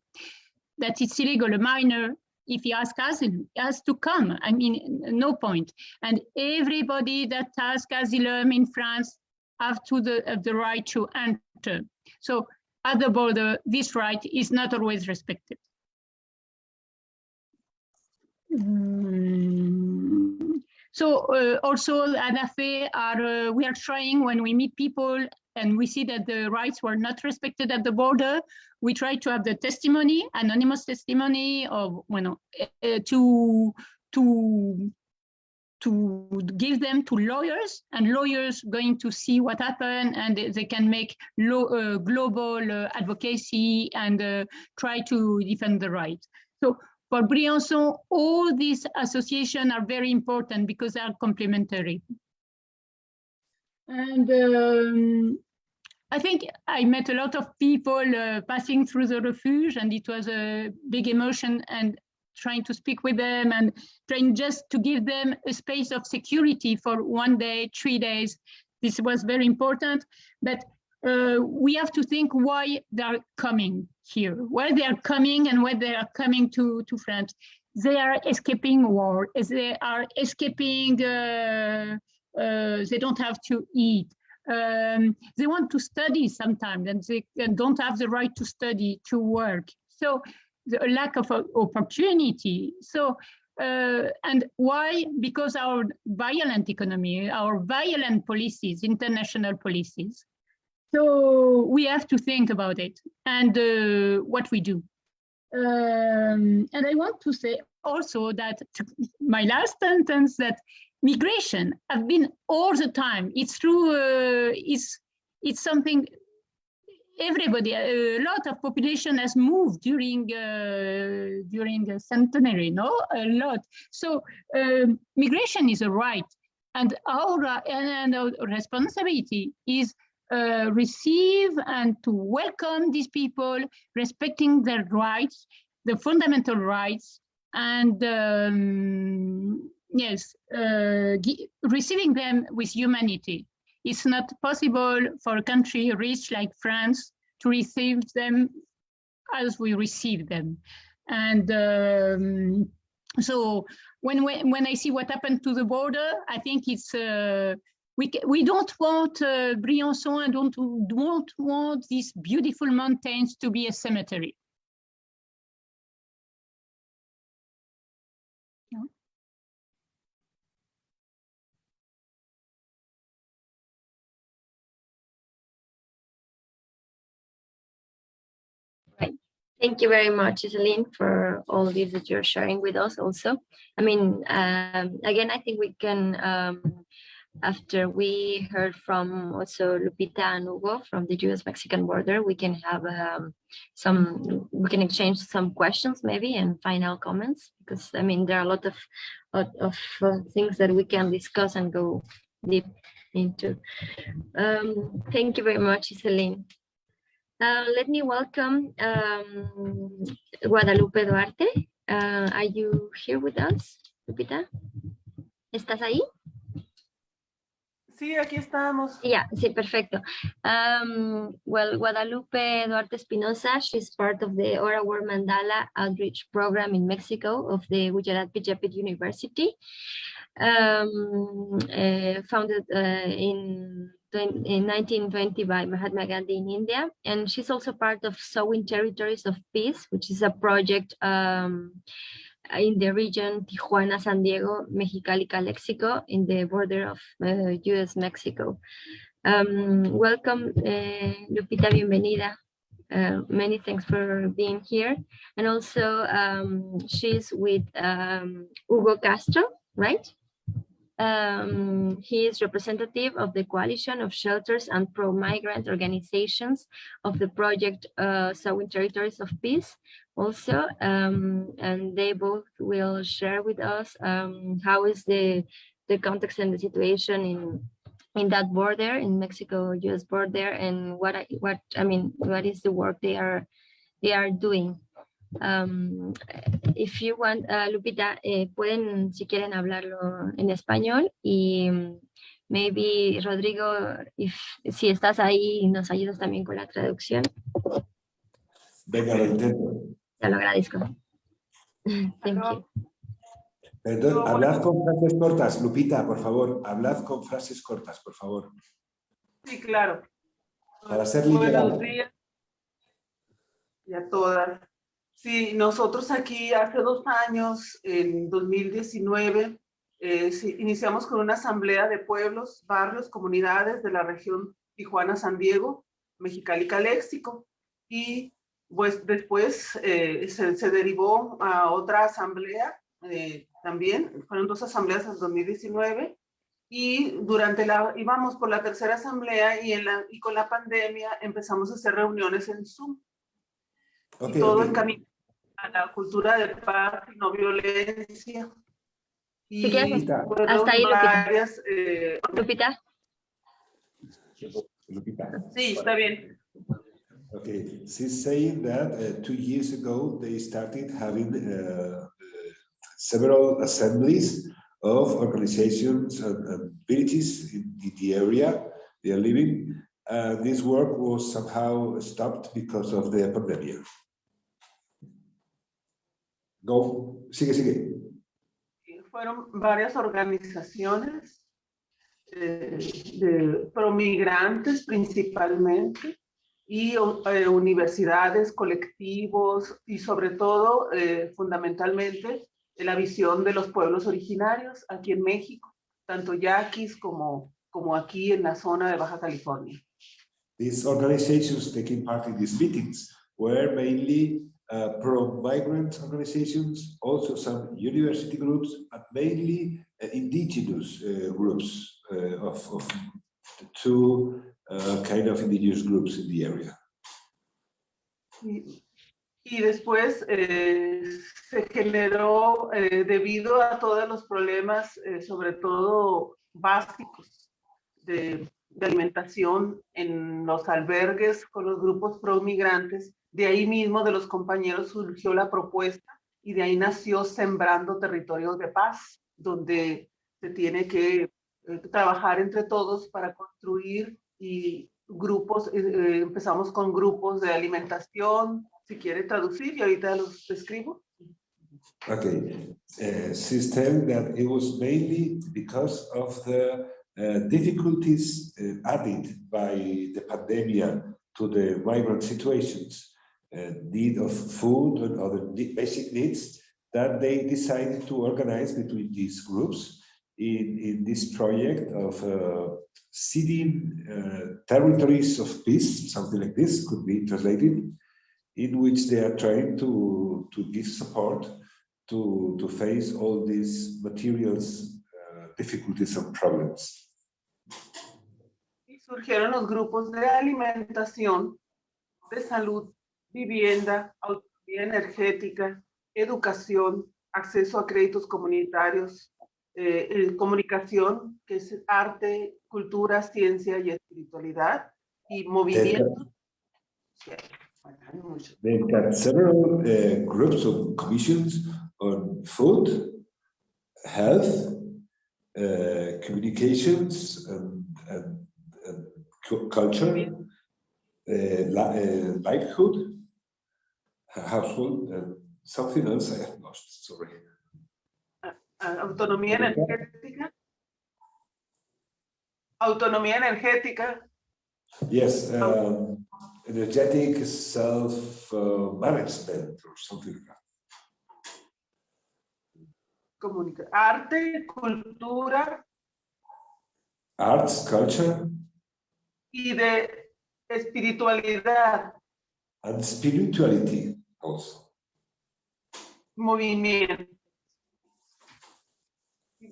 That it's illegal. A minor, if he asks asylum, has to come. I mean, no point. And everybody that asks asylum in France have the right to enter. So at the border, this right is not always respected. So also ANAFE we are trying, when we meet people and we see that the rights were not respected at the border, we try to have the testimony, anonymous testimony of, to give them to lawyers, and lawyers going to see what happened, and they can make global advocacy and try to defend the right. So for Briançon, all these associations are very important because they are complementary. And I think I met a lot of people passing through the refuge, and it was a big emotion, and trying to speak with them and trying just to give them a space of security for 1 day, 3 days. This was very important, but we have to think why they're coming here, why they are coming and why they are coming to France. They are escaping war, they are escaping, they don't have to eat. They want to study sometimes, and they don't have the right to study, to work. So the lack of opportunity. So, and why? Because our violent economy, our violent policies, international policies. So we have to think about it and what we do. And I want to say also that my last sentence, that migration have been all the time. It's true. It's something everybody, a lot of population has moved during the centenary. No, a lot. So migration is a right, and our responsibility is receive and to welcome these people, respecting their rights, the fundamental rights, and yes, receiving them with humanity. It's not possible for a country rich like France to receive them as we receive them. And so when I see what happened to the border, I think it's we don't want Briançon and don't want these beautiful mountains to be a cemetery. No? Right. Thank you very much, Celine, for all this that you're sharing with us also. I mean, again, I think we can after we heard from also Lupita and Hugo from the US-Mexican border, we can have we can exchange some questions maybe and final comments, because I mean, there are a lot of things that we can discuss and go deep into. Thank you very much, Iselin. Let me welcome Guadalupe Duarte. Are you here with us, Lupita? ¿Estás ahí? Sí, aquí estamos. Yeah, sí, perfecto. Well, Guadalupe Duarte Espinosa, she's part of the Ora War Mandala Outreach Program in Mexico of the Gujarat Vidyapith University, founded in 1920 by Mahatma Gandhi in India. And she's also part of Sowing Territories of Peace, which is a project in the region Tijuana, San Diego, Mexicali, Calexico, in the border of US-Mexico. Welcome, Lupita, bienvenida. Many thanks for being here. And also, she's with Hugo Castro, right? He is representative of the Coalition of Shelters and Pro-Migrant Organizations of the project Sowing Territories of Peace also, and they both will share with us how is the context and the situation in that border, in Mexico-US border, and what is the work they are doing. If you want, Lupita, pueden, si quieren, hablarlo en español, y maybe Rodrigo, si estás ahí, nos ayudas también con la traducción. Venga, lo intento. Te lo agradezco. Thank you. Perdón, hablad con frases cortas, Lupita, por favor. Hablad con frases cortas, por favor. Sí, claro. Para ser literal. Buenos días. Y a todas. Sí, nosotros aquí hace 2 años, en 2019, iniciamos con una asamblea de pueblos, barrios, comunidades de la región Tijuana-San Diego, Mexicali, Calexico, y pues después se derivó a otra asamblea también, fueron 2 asambleas en 2019, y íbamos por la tercera asamblea y con la pandemia empezamos a hacer reuniones en Zoom. Okay, y todo encaminado a la cultura de paz y no violencia. Y si quieres, hasta ahí, varias, Lupita. Lupita. Sí, está bien. Okay, she's saying that 2 years ago they started having several assemblies of organizations and villages in the area they are living. This work was somehow stopped because of the pandemic. Go, sigue. Fueron varias organizaciones de promigrantes principalmente, y universidades, colectivos, y sobre todo, fundamentalmente, la visión de los pueblos originarios aquí en México, tanto yaquis como aquí en la zona de Baja California. These organizations taking part in these meetings were mainly pro-migrant organizations, also some university groups, and mainly indigenous groups of the 2 kind of indigenous groups in the area. Y después se generó, debido a todos los problemas, sobre todo básicos de alimentación en los albergues con los grupos pro-migrantes, de ahí mismo de los compañeros surgió la propuesta, y de ahí nació Sembrando Territorios de Paz, donde se tiene que trabajar entre todos para construir y grupos. Empezamos con grupos de alimentación, si quiere traducir, y ahorita los describo. Okay, she's telling that it was mainly because of the difficulties added by the pandemic to the migrant situations, need of food and other basic needs, that they decided to organize between these groups in this project of seeding territories of peace, something like this could be translated, in which they are trying to give support to face all these materials difficulties and problems. surgieron los grupos de alimentación, de salud, vivienda, autonomía energética, educación, acceso a créditos comunitarios, comunicación, que es arte, cultura, ciencia y espiritualidad, y movimiento. They've got several groups of commissions on food, health, communications, and culture, livelihood, household, and something else I have lost, sorry. Autonomía energética. Autonomía energética. Yes, energetic self-management or something like that. Arte, cultura. Arts, culture. Y de espiritualidad. And spirituality also. Movimiento.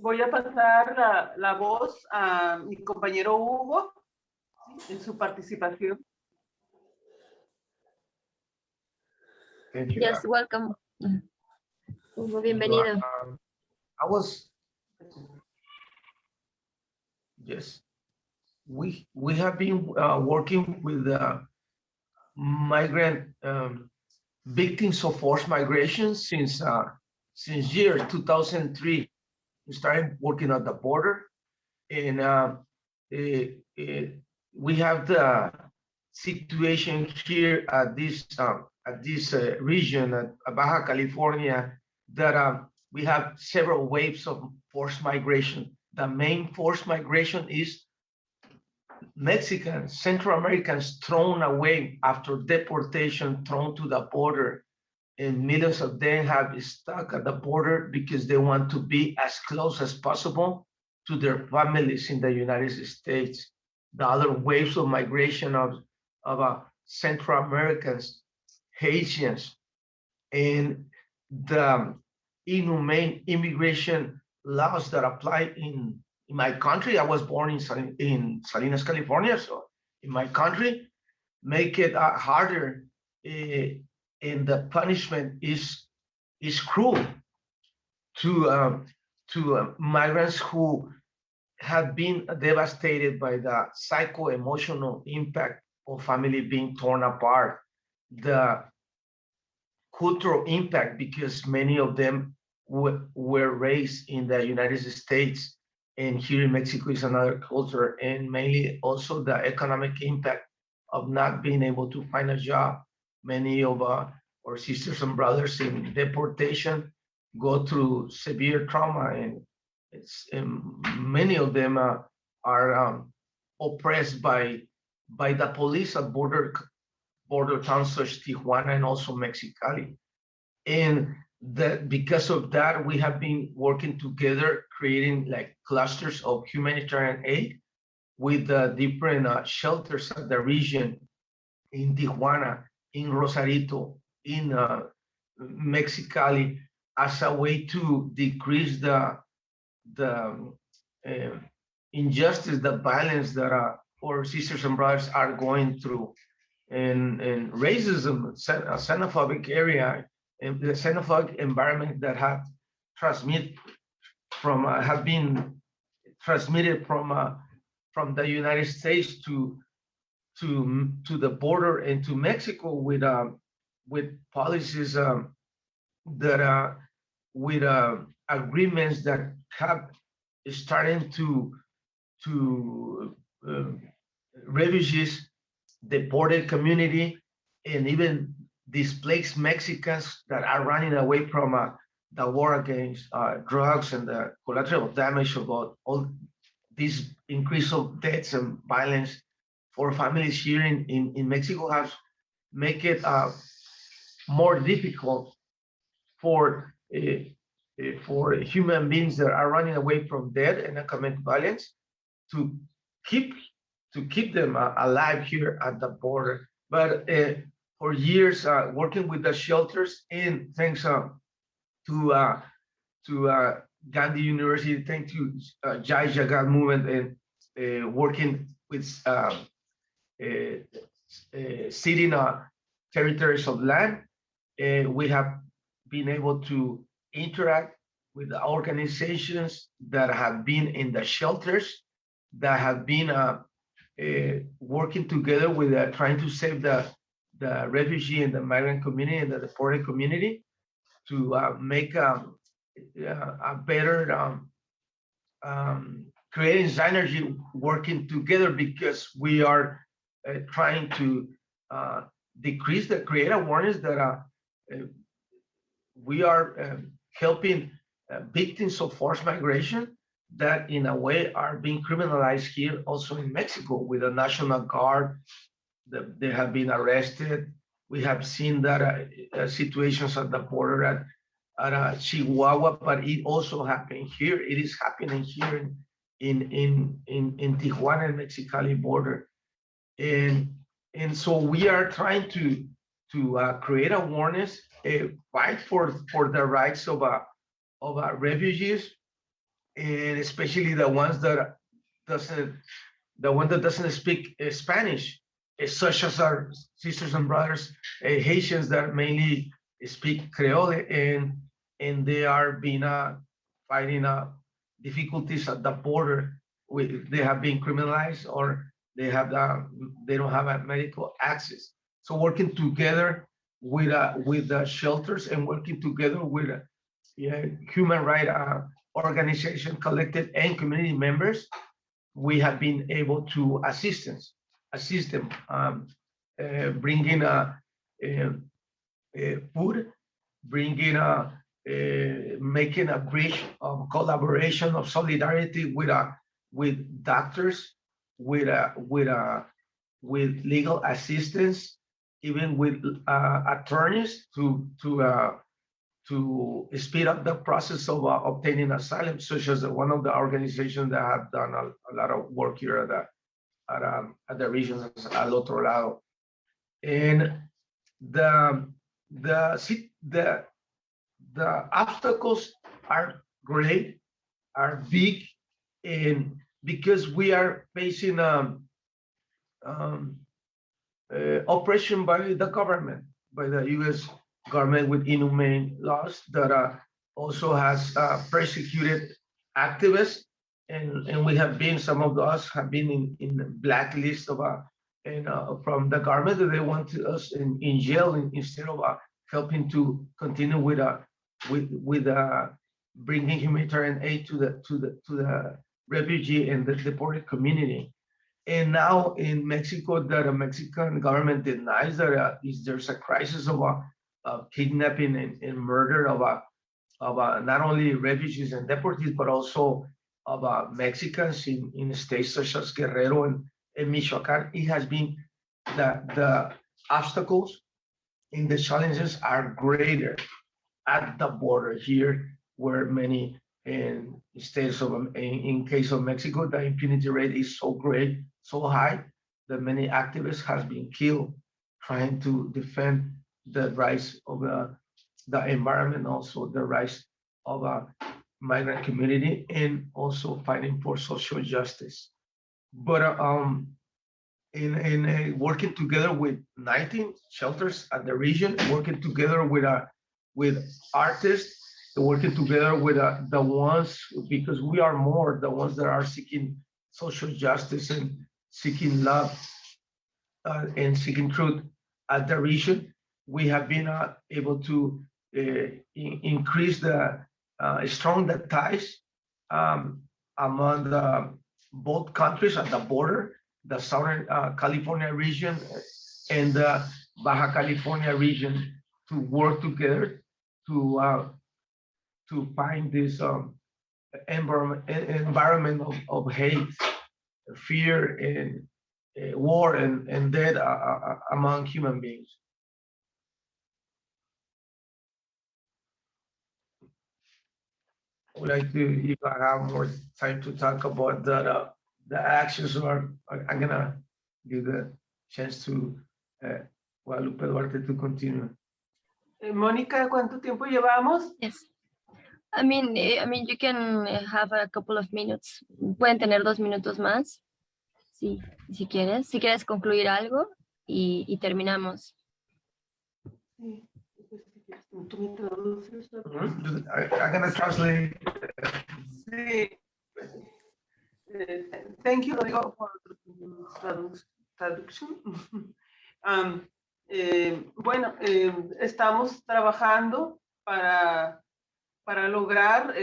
Voy a pasar la voz a mi compañero Hugo en su participación. Thank you. Yes, welcome. Hugo, bienvenido. Yes, we have been working with migrant victims of forced migration since year 2003. We started working at the border, and we have the situation here at this region at Baja California that we have several waves of forced migration. The main forced migration is Mexicans, Central Americans thrown away after deportation, thrown to the border, and millions of them have stuck at the border because they want to be as close as possible to their families in the United States. The other waves of migration of Central Americans, Haitians, and the inhumane immigration laws that apply in my country. I was born in Salinas, California, so in my country, make it harder, and the punishment is cruel to migrants who have been devastated by the psycho-emotional impact of family being torn apart, the cultural impact, because many of them were raised in the United States, and here in Mexico is another culture, and mainly also the economic impact of not being able to find a job. Many of our sisters and brothers in deportation go through severe trauma, and many of them are oppressed by the police at border towns such as Tijuana and also Mexicali. And because of that, we have been working together, creating like clusters of humanitarian aid with the different shelters of the region in Tijuana, in Rosarito, in Mexicali, as a way to decrease the injustice, the violence that our sisters and brothers are going through, and racism, a xenophobic area, and the xenophobic environment that have been transmitted from the United States to the border and to Mexico with policies that with agreements that have started to refugees, deported community, and even displaced Mexicans that are running away from the war against drugs and the collateral damage about all this increase of deaths and violence for families here in Mexico has make it more difficult for human beings that are running away from death and economic violence to keep them alive here at the border. But for years, working with the shelters, and thanks to Gandhi University, thanks to Jagat movement, and working ceding territories of land. We have been able to interact with the organizations that have been in the shelters, that have been working together with trying to save the refugee and the migrant community and the deported community to make a better creating synergy, working together, because we are trying to create awareness that we are helping victims of forced migration that in a way are being criminalized here also in Mexico with the National Guard. They have been arrested. We have seen that situations at the border at Chihuahua, but it also happened here. It is happening here in Tijuana and Mexicali border. And so we are trying to create awareness, fight for the rights of refugees, and especially the ones that doesn't speak Spanish, such as our sisters and brothers, Haitians that mainly speak Creole, and they are being fighting difficulties at the border. They have been criminalized, or they don't have a medical access. So working together with the shelters and working together with human rights organization, collective, and community members, we have been able to assist them, bringing food, bringing making a bridge of collaboration, of solidarity with doctors, with legal assistance, even with attorneys to speed up the process of obtaining asylum, such as one of the organizations that have done a lot of work here at the region, Al Otro Lado. And the obstacles are great, are big, and because we are facing oppression by the government, by the U.S. government with inhumane laws that also has persecuted activists, and we have been, some of us have been in the blacklist of from the government, that they want us in jail instead of helping to continue with bringing humanitarian aid to the refugee and the deported community. And now in Mexico, that the Mexican government denies that there's a crisis of kidnapping and murder of not only refugees and deportees, but also of Mexicans in states such as Guerrero and Michoacan. It has been the obstacles and the challenges are greater at the border here, where many in states in case of Mexico, the impunity rate is so great, so high, that many activists have been killed trying to defend the rights of the environment, also the rights of a migrant community, and also fighting for social justice. But in working together with 19 shelters at the region, working together with artists, working together with the ones, because we are more the ones that are seeking social justice and seeking love and seeking truth at the region, we have been able to increase strong the ties among both countries at the border, the Southern California region and the Baja California region, to work together to find this environment of hate, fear, and war and death among human beings. I would like to, if I have more time, to talk about the actions, or I'm gonna give the chance to Guadalupe Duarte to continue. Mónica, ¿cuánto tiempo llevamos? Yes. I mean, you can have a couple of minutes. Pueden tener 2 minutos más. Sí, si quieres concluir algo y terminamos. Sí, pues, si quieres, tú me traduces. I'm gonna translate. Sí. Thank you, Rodrigo, for traduction. Bueno, estamos trabajando para lograr,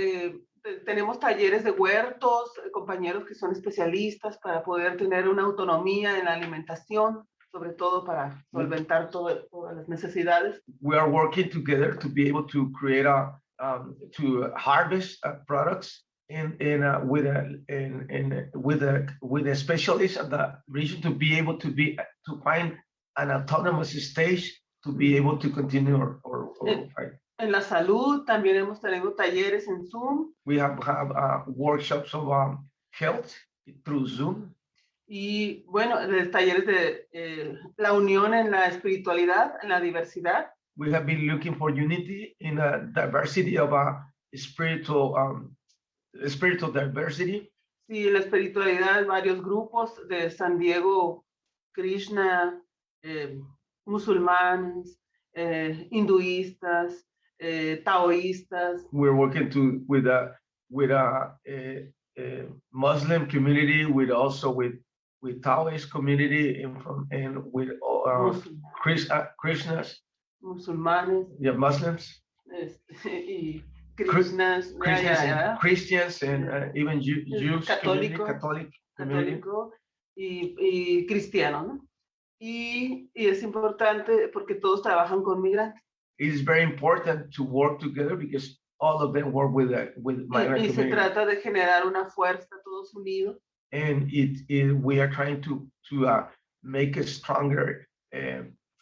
tenemos talleres de huertos, compañeros que son especialistas para poder tener una autonomía en la alimentación, sobre todo para solventar todas las necesidades. We are working together to be able to create to harvest products with a specialist of the region to be able to find an autonomous stage to be able to continue or fight. En la salud también hemos tenido talleres en Zoom. We have workshops of health through Zoom. Y bueno, talleres de la unión en la espiritualidad, en la diversidad. We have been looking for unity in a diversity of spiritual diversity. Sí, en la espiritualidad, varios grupos de San Diego, Krishna, musulmanes, hinduistas, taoístas. We're working with a Muslim community, with Taoist community, and with Krishnas. Musulmanes. Yeah, Muslims. Y Krishnas. Christians and even Jews. Católico y cristiano, ¿no? Y es importante porque todos trabajan con migrantes. It is very important to work together because all of them work with migrant y se community. trata de generar una fuerza todos unidos. And we are trying to make a stronger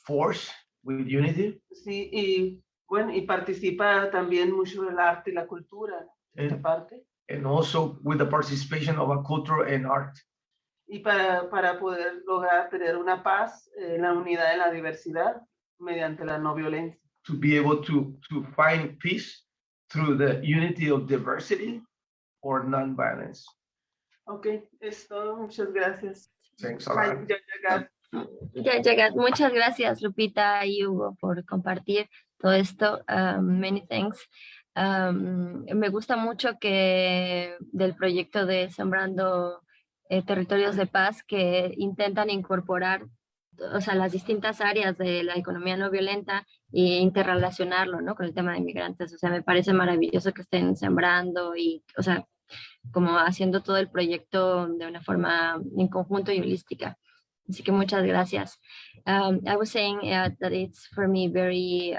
force with unity. Sí, y bueno, y participa también mucho el arte y la cultura, esta parte. And also with the participation of a culture and art. Y para poder lograr tener una paz, la unidad en la diversidad mediante la no violencia. To be able to find peace through the unity of diversity or non-violence. Okay, es todo. Muchas gracias. Thanks a lot. Jagat, muchas gracias, Lupita y Hugo, por compartir todo esto. Many thanks. Me gusta mucho que del proyecto de Sembrando Territorios de Paz, que intentan incorporar, o sea, las distintas áreas de la economía no violenta e interrelacionarlo, ¿no? Con el tema de migrantes. O sea, me parece maravilloso que estén sembrando y, o sea, como haciendo todo el proyecto de una forma en conjunto y holística. Así que muchas gracias. I was saying that it's for me very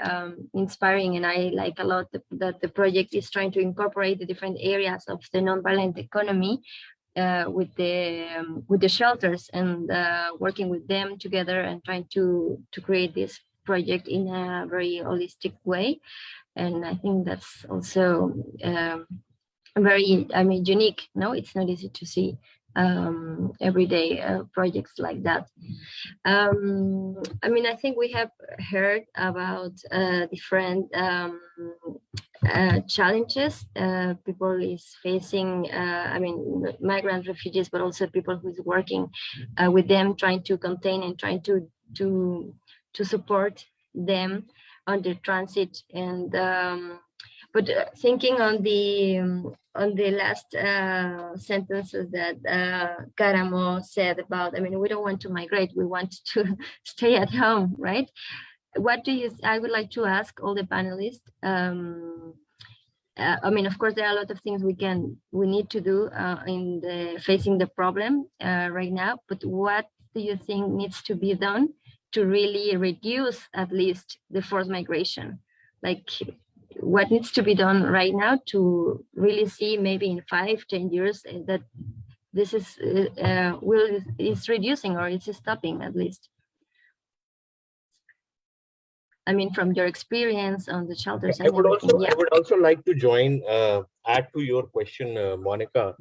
inspiring, and I like a lot that the project is trying to incorporate the different areas of the nonviolent economy with the shelters and working with them together and trying to create this project in a very holistic way. And I think that's also very, I mean, unique. No, it's not easy to see everyday projects like that. I mean, I think we have heard about different challenges people is facing, I mean, migrant refugees, but also people who is working with them, trying to contain and trying to support them on their transit. And but thinking on the last sentences that Karamo said about, I mean, we don't want to migrate, we want to stay at home, right? What do you, I would like to ask all the panelists. I mean, of course, there are a lot of things we need to do in facing the problem right now, but what do you think needs to be done to really reduce at least the forced migration? Like, what needs to be done right now to really see maybe in 5-10 years that this is reducing or it's stopping at least? I mean, from your experience on the shelters. I would also like to join, add to your question, Monica,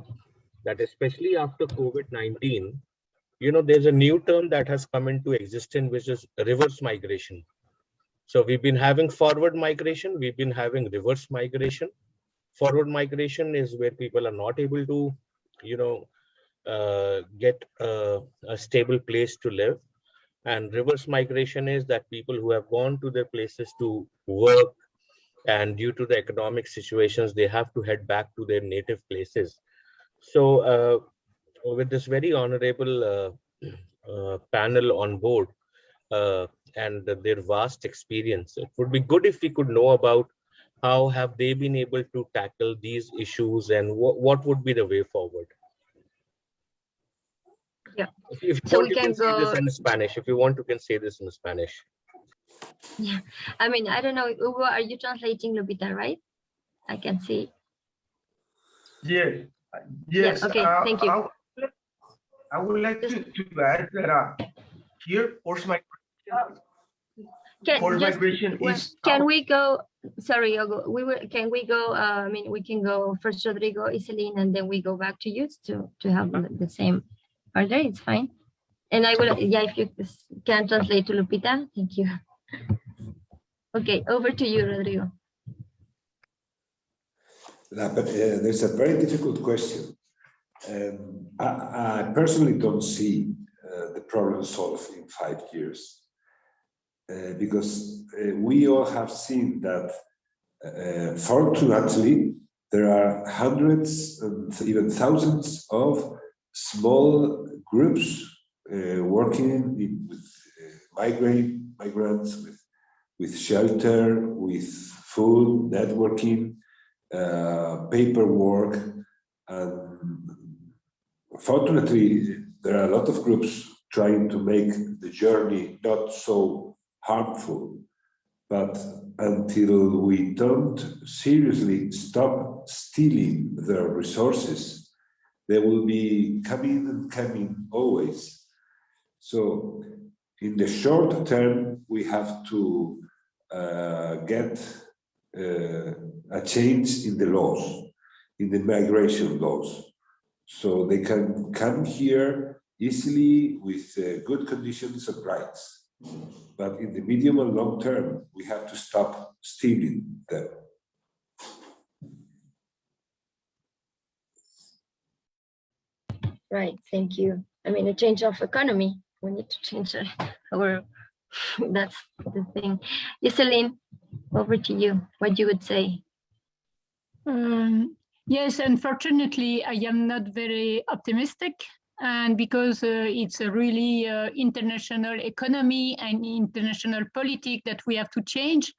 that especially after COVID-19, you know, there's a new term that has come into existence, which is reverse migration. So we've been having forward migration, we've been having reverse migration. Forward migration is where people are not able to, you know, get a stable place to live. And reverse migration is that people who have gone to their places to work, and due to the economic situations, they have to head back to their native places. So with this very honorable panel on board and their vast experience, it would be good if we could know about how have they been able to tackle these issues and what would be the way forward. Yeah. If you So want, we you can say this go. in Spanish. If you want, you can say this in Spanish. Yeah, I mean, I don't know, Hugo, are you translating, Lupita, right? I can see. Yes. Yeah, okay, thank you. I would like to add that here, forced migration is. Can we go? Sorry, Hugo. Can we go? I mean, we can go first, Rodrigo, Iselin, and then we go back to you to have the same order. It's fine. And I will, yeah, if you can translate to Lupita, thank you. Okay, over to you, Rodrigo. There's a very difficult question. I personally don't see the problem solved in 5 years because we all have seen that fortunately there are hundreds and even thousands of small groups working with migrants, with shelter, with food, networking, paperwork, and fortunately, there are a lot of groups trying to make the journey not so harmful. But until we don't seriously stop stealing their resources, they will be coming and coming always. So in the short term, we have to get a change in the laws, in the migration laws, so they can come here easily with good conditions of rights. But in the medium and long term, we have to stop stealing them. Right, thank you. I mean, a change of economy. We need to change our, that's the thing. Iselin, over to you, what you would say. Yes, unfortunately, I am not very optimistic. And because it's a really international economy and international politics that we have to change.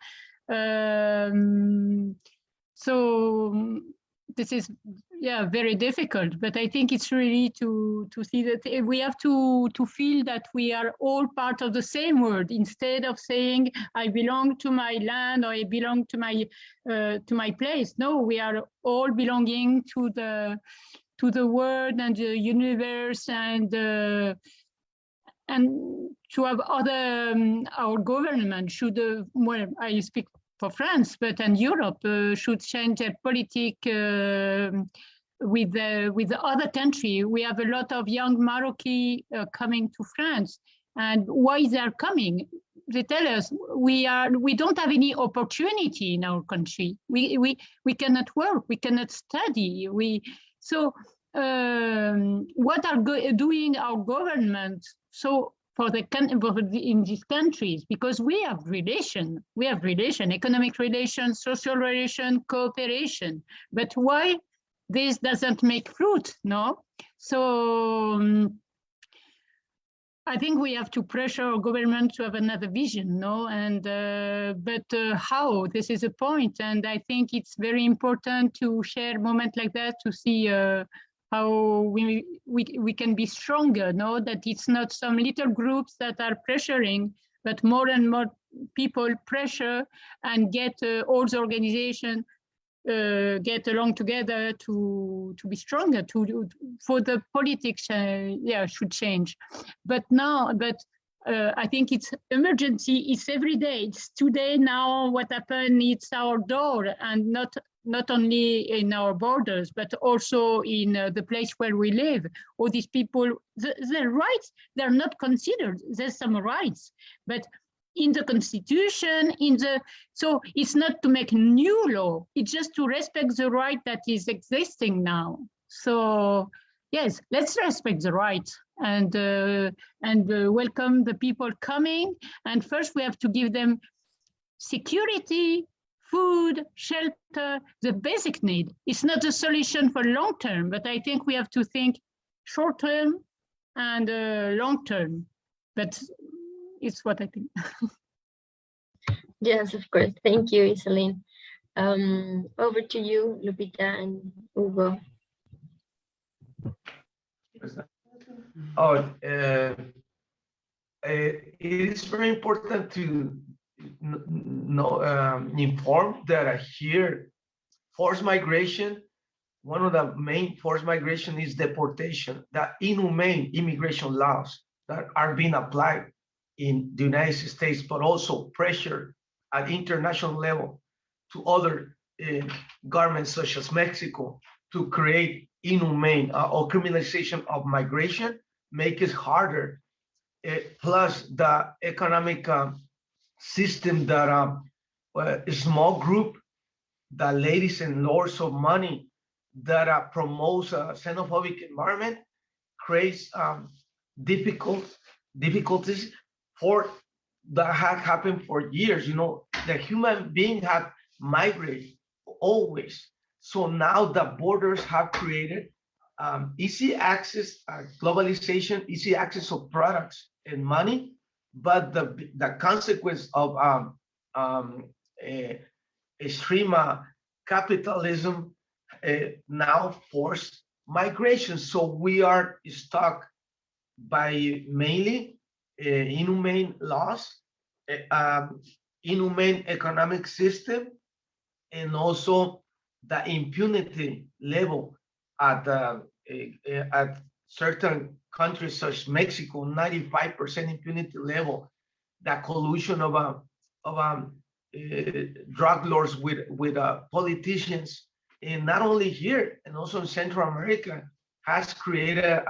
So this is, yeah, very difficult, but I think it's really to see that we have to feel that we are all part of the same world, instead of saying I belong to my land or I belong to my place. No, we are all belonging to the world and the universe, and to have other our government should well, I speak for France, but and Europe should change their politic with the other country. We have a lot of young Moroccans coming to France, and why they are coming? They tell us we don't have any opportunity in our country. We cannot work, we cannot study. What are doing our government? So in these countries, because we have relation, economic relation, social relation, cooperation. But why this doesn't make fruit? No. So I think we have to pressure our government to have another vision, no? And but how? This is a point, and I think it's very important to share moments like that to see how we can be stronger, no? That it's not some little groups that are pressuring, but more and more people pressure and get all the organizations get along together to be stronger, for the politics, should change. But I think it's emergency. It's every day. It's today, now. What happened? It's our door, and not only in our borders, but also in the place where we live. All these people, their rights, they're not considered. There's some rights, but in the constitution, so it's not to make new law, it's just to respect the right that is existing now. So yes, let's respect the rights and welcome the people coming. And first we have to give them security, food, shelter, the basic need. It's not a solution for long term, but I think we have to think short term and long term. But it's what I think. Yes, of course. Thank you, Iselin. Over to you, Lupita and Hugo. It is very important to inform that here forced migration, one of the main forced migration is deportation, the inhumane immigration laws that are being applied in the United States, but also pressure at international level to other governments such as Mexico to create inhumane or criminalization of migration make it harder. Plus the economic system that a small group, the ladies and lords of money that promotes a xenophobic environment creates difficulties for that have happened for years. You know, the human being have migrated always. So now the borders have created easy access, globalization, easy access of products and money, but the consequence of extreme capitalism now forced migration. So we are stuck by mainly inhumane laws, inhumane economic system, and also the impunity level at certain countries such as Mexico, 95% impunity level, the collusion of drug lords with politicians, and not only here, and also in Central America, has created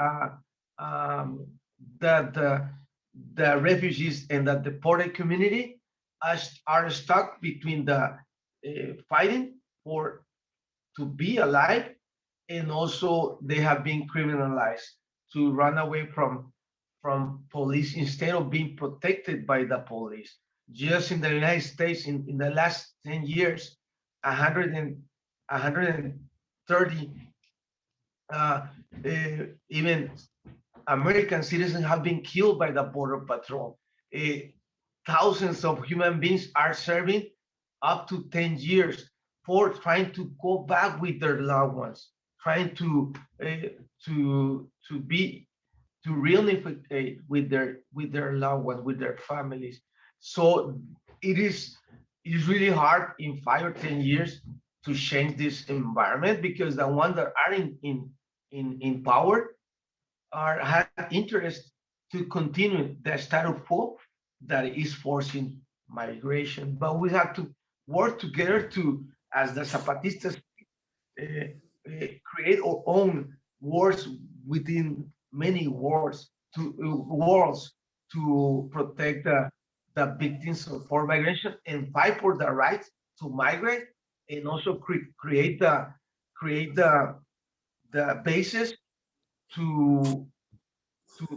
the refugees and the deported community are stuck between the fighting to be alive, and also they have been criminalized to run away from police instead of being protected by the police. Just in the United States, in the last 10 years, 130 even American citizens have been killed by the Border Patrol. Thousands of human beings are serving up to 10 years for trying to go back with their loved ones, trying to reunify with their loved ones, with their families. So it is really hard in 5 or 10 years to change this environment, because the ones that are in power have interest to continue the status quo that is forcing migration. But we have to work together to, as the Zapatistas, create our own wars within many wars to protect the victims of forced migration and fight for the right to migrate, and also create the basis to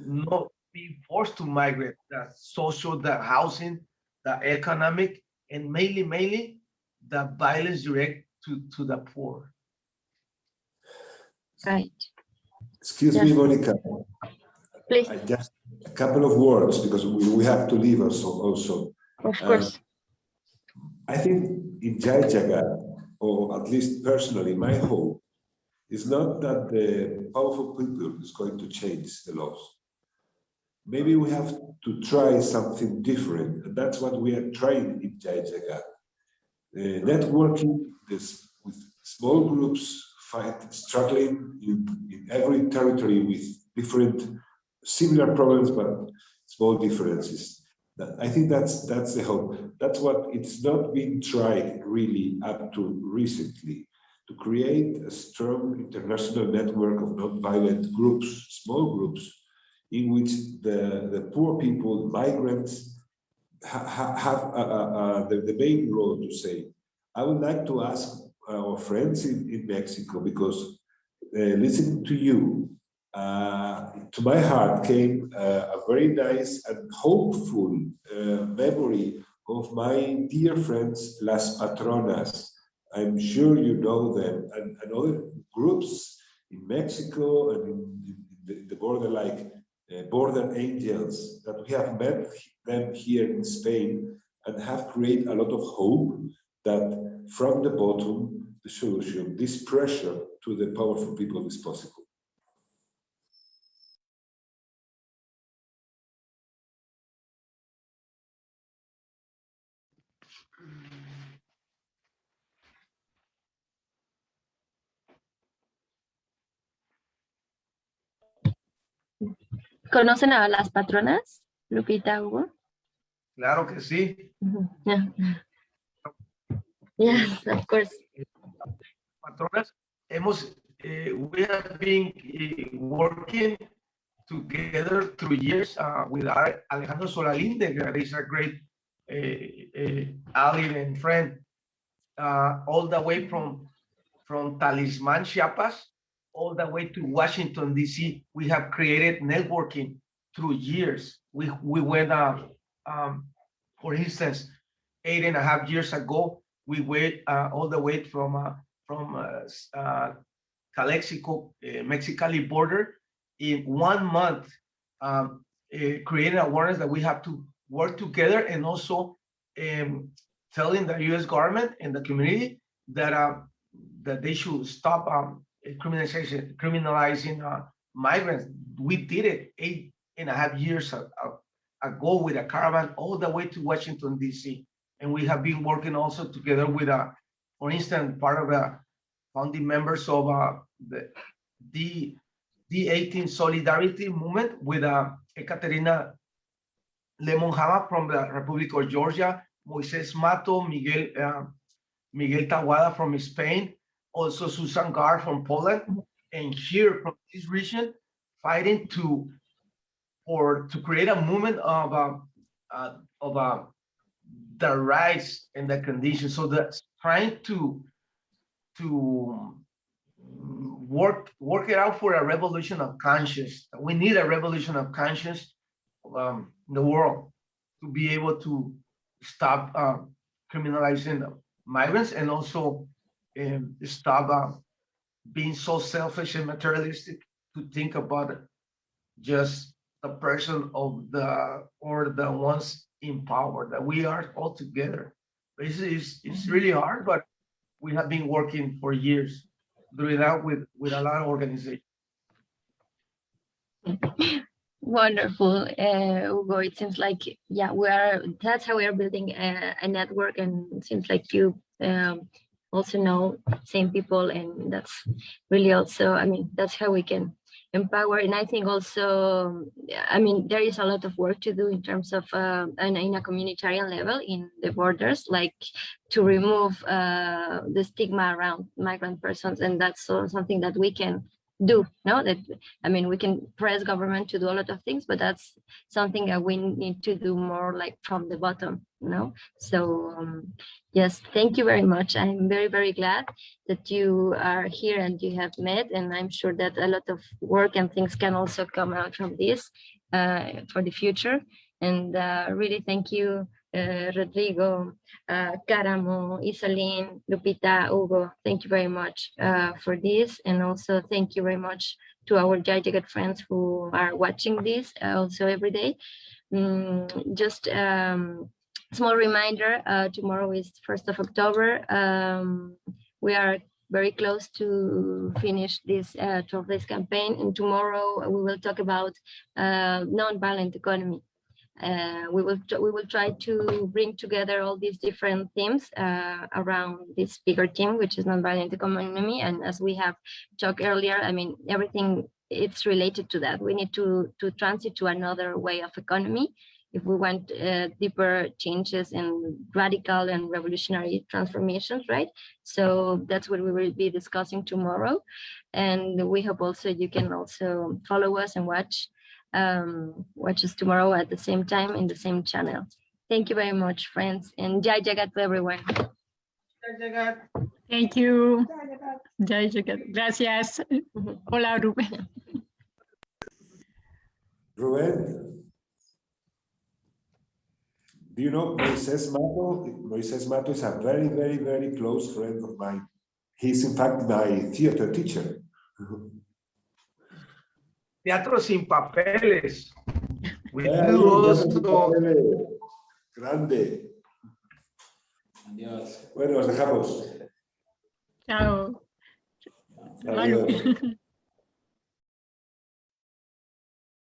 not be forced to migrate, the social, the housing, the economic, and mainly the violence direct to the poor. Right. Excuse me, Monica. Please. Just a couple of words, because we have to leave also. Of course. I think in Jagat, or at least personally, my hope is not that the powerful people is going to change the laws. Maybe we have to try something different, and that's what we are trying in Jagat. Networking with small groups, struggling in every territory with different, similar problems, but small differences. I think that's the hope. That's what it's not been tried really up to recently, to create a strong international network of non-violent groups, small groups, in which the poor people, migrants, have the main role to say. I would like to ask our friends in Mexico, because listening to you, to my heart came a very nice and hopeful memory of my dear friends, Las Patronas. I'm sure you know them, and other groups in Mexico and in the border, like Border Angels, that we have met them here in Spain and have created a lot of hope that from the bottom, the solution, this pressure to the powerful people is possible. ¿Conocen a las patronas, Lupita, Hugo? Claro que sí. Yeah. Yes, of course. Patronas, we have been working together through years with Alejandro Solalinde, that is a great ally and friend, all the way from Talisman, Chiapas, all the way to Washington, D.C. We have created networking through years. We went, for instance, 8.5 years ago, we went all the way from Calexico, Mexicali border in 1 month, creating awareness that we have to work together, and also telling the U.S. government and the community that that they should stop criminalizing migrants. We did it 8.5 years ago with a caravan all the way to Washington, D.C. And we have been working also together with, for instance, part of the founding members of the D18 Solidarity Movement with Ekaterina Lemon-Hama from the Republic of Georgia, Moises Mato, Miguel Tawada from Spain, also Susan Gar from Poland, and here from this region, fighting to create a movement of the rights and the conditions. So that's trying to work it out for a revolution of conscience. We need a revolution of conscience in the world to be able to stop criminalizing migrants, and also stop being so selfish and materialistic to think about just the person of the ones in power, that we are all together. It's really hard, but we have been working for years doing that with a lot of organizations. Wonderful, Hugo. It seems like, yeah, that's how we are building a network, and it seems like you also know same people, and that's really also, I mean, that's how we can empower. And I think also, I mean, there is a lot of work to do in terms of in a communitarian level in the borders, like to remove the stigma around migrant persons, and that's something that we can do. No, that, I mean, we can press government to do a lot of things, but that's something that we need to do more, like from the bottom, you know. So yes, thank you very much. I'm very, very glad that you are here and you have met, and I'm sure that a lot of work and things can also come out from this for the future. And really thank you, Rodrigo, Caramo, Isaline, Lupita, Hugo. Thank you very much for this, and also thank you very much to our Jagat friends who are watching this also every day. Just small reminder, tomorrow is 1st of October. We are very close to finish this 12 days campaign, and tomorrow we will talk about nonviolent economy. We will try to bring together all these different themes around this bigger theme, which is nonviolent economy. And as we have talked earlier, I mean, everything it's related to that. We need to transit to another way of economy if we want deeper changes and radical and revolutionary transformations, right? So that's what we will be discussing tomorrow. And we hope also you can also follow us and watch us tomorrow at the same time in the same channel. Thank you very much, friends, and Jai Jagat to everyone. Jai Jagat. Thank you. Jai Jagat. Gracias. Hola, Rubén. Ruben, do you know Moises Mato? Moises Mato is a very, very, very close friend of mine. He's in fact my theater teacher. Teatro sin papeles. We Hey, do also. Grande. Adiós. Bueno, os dejamos. Chao. Adiós.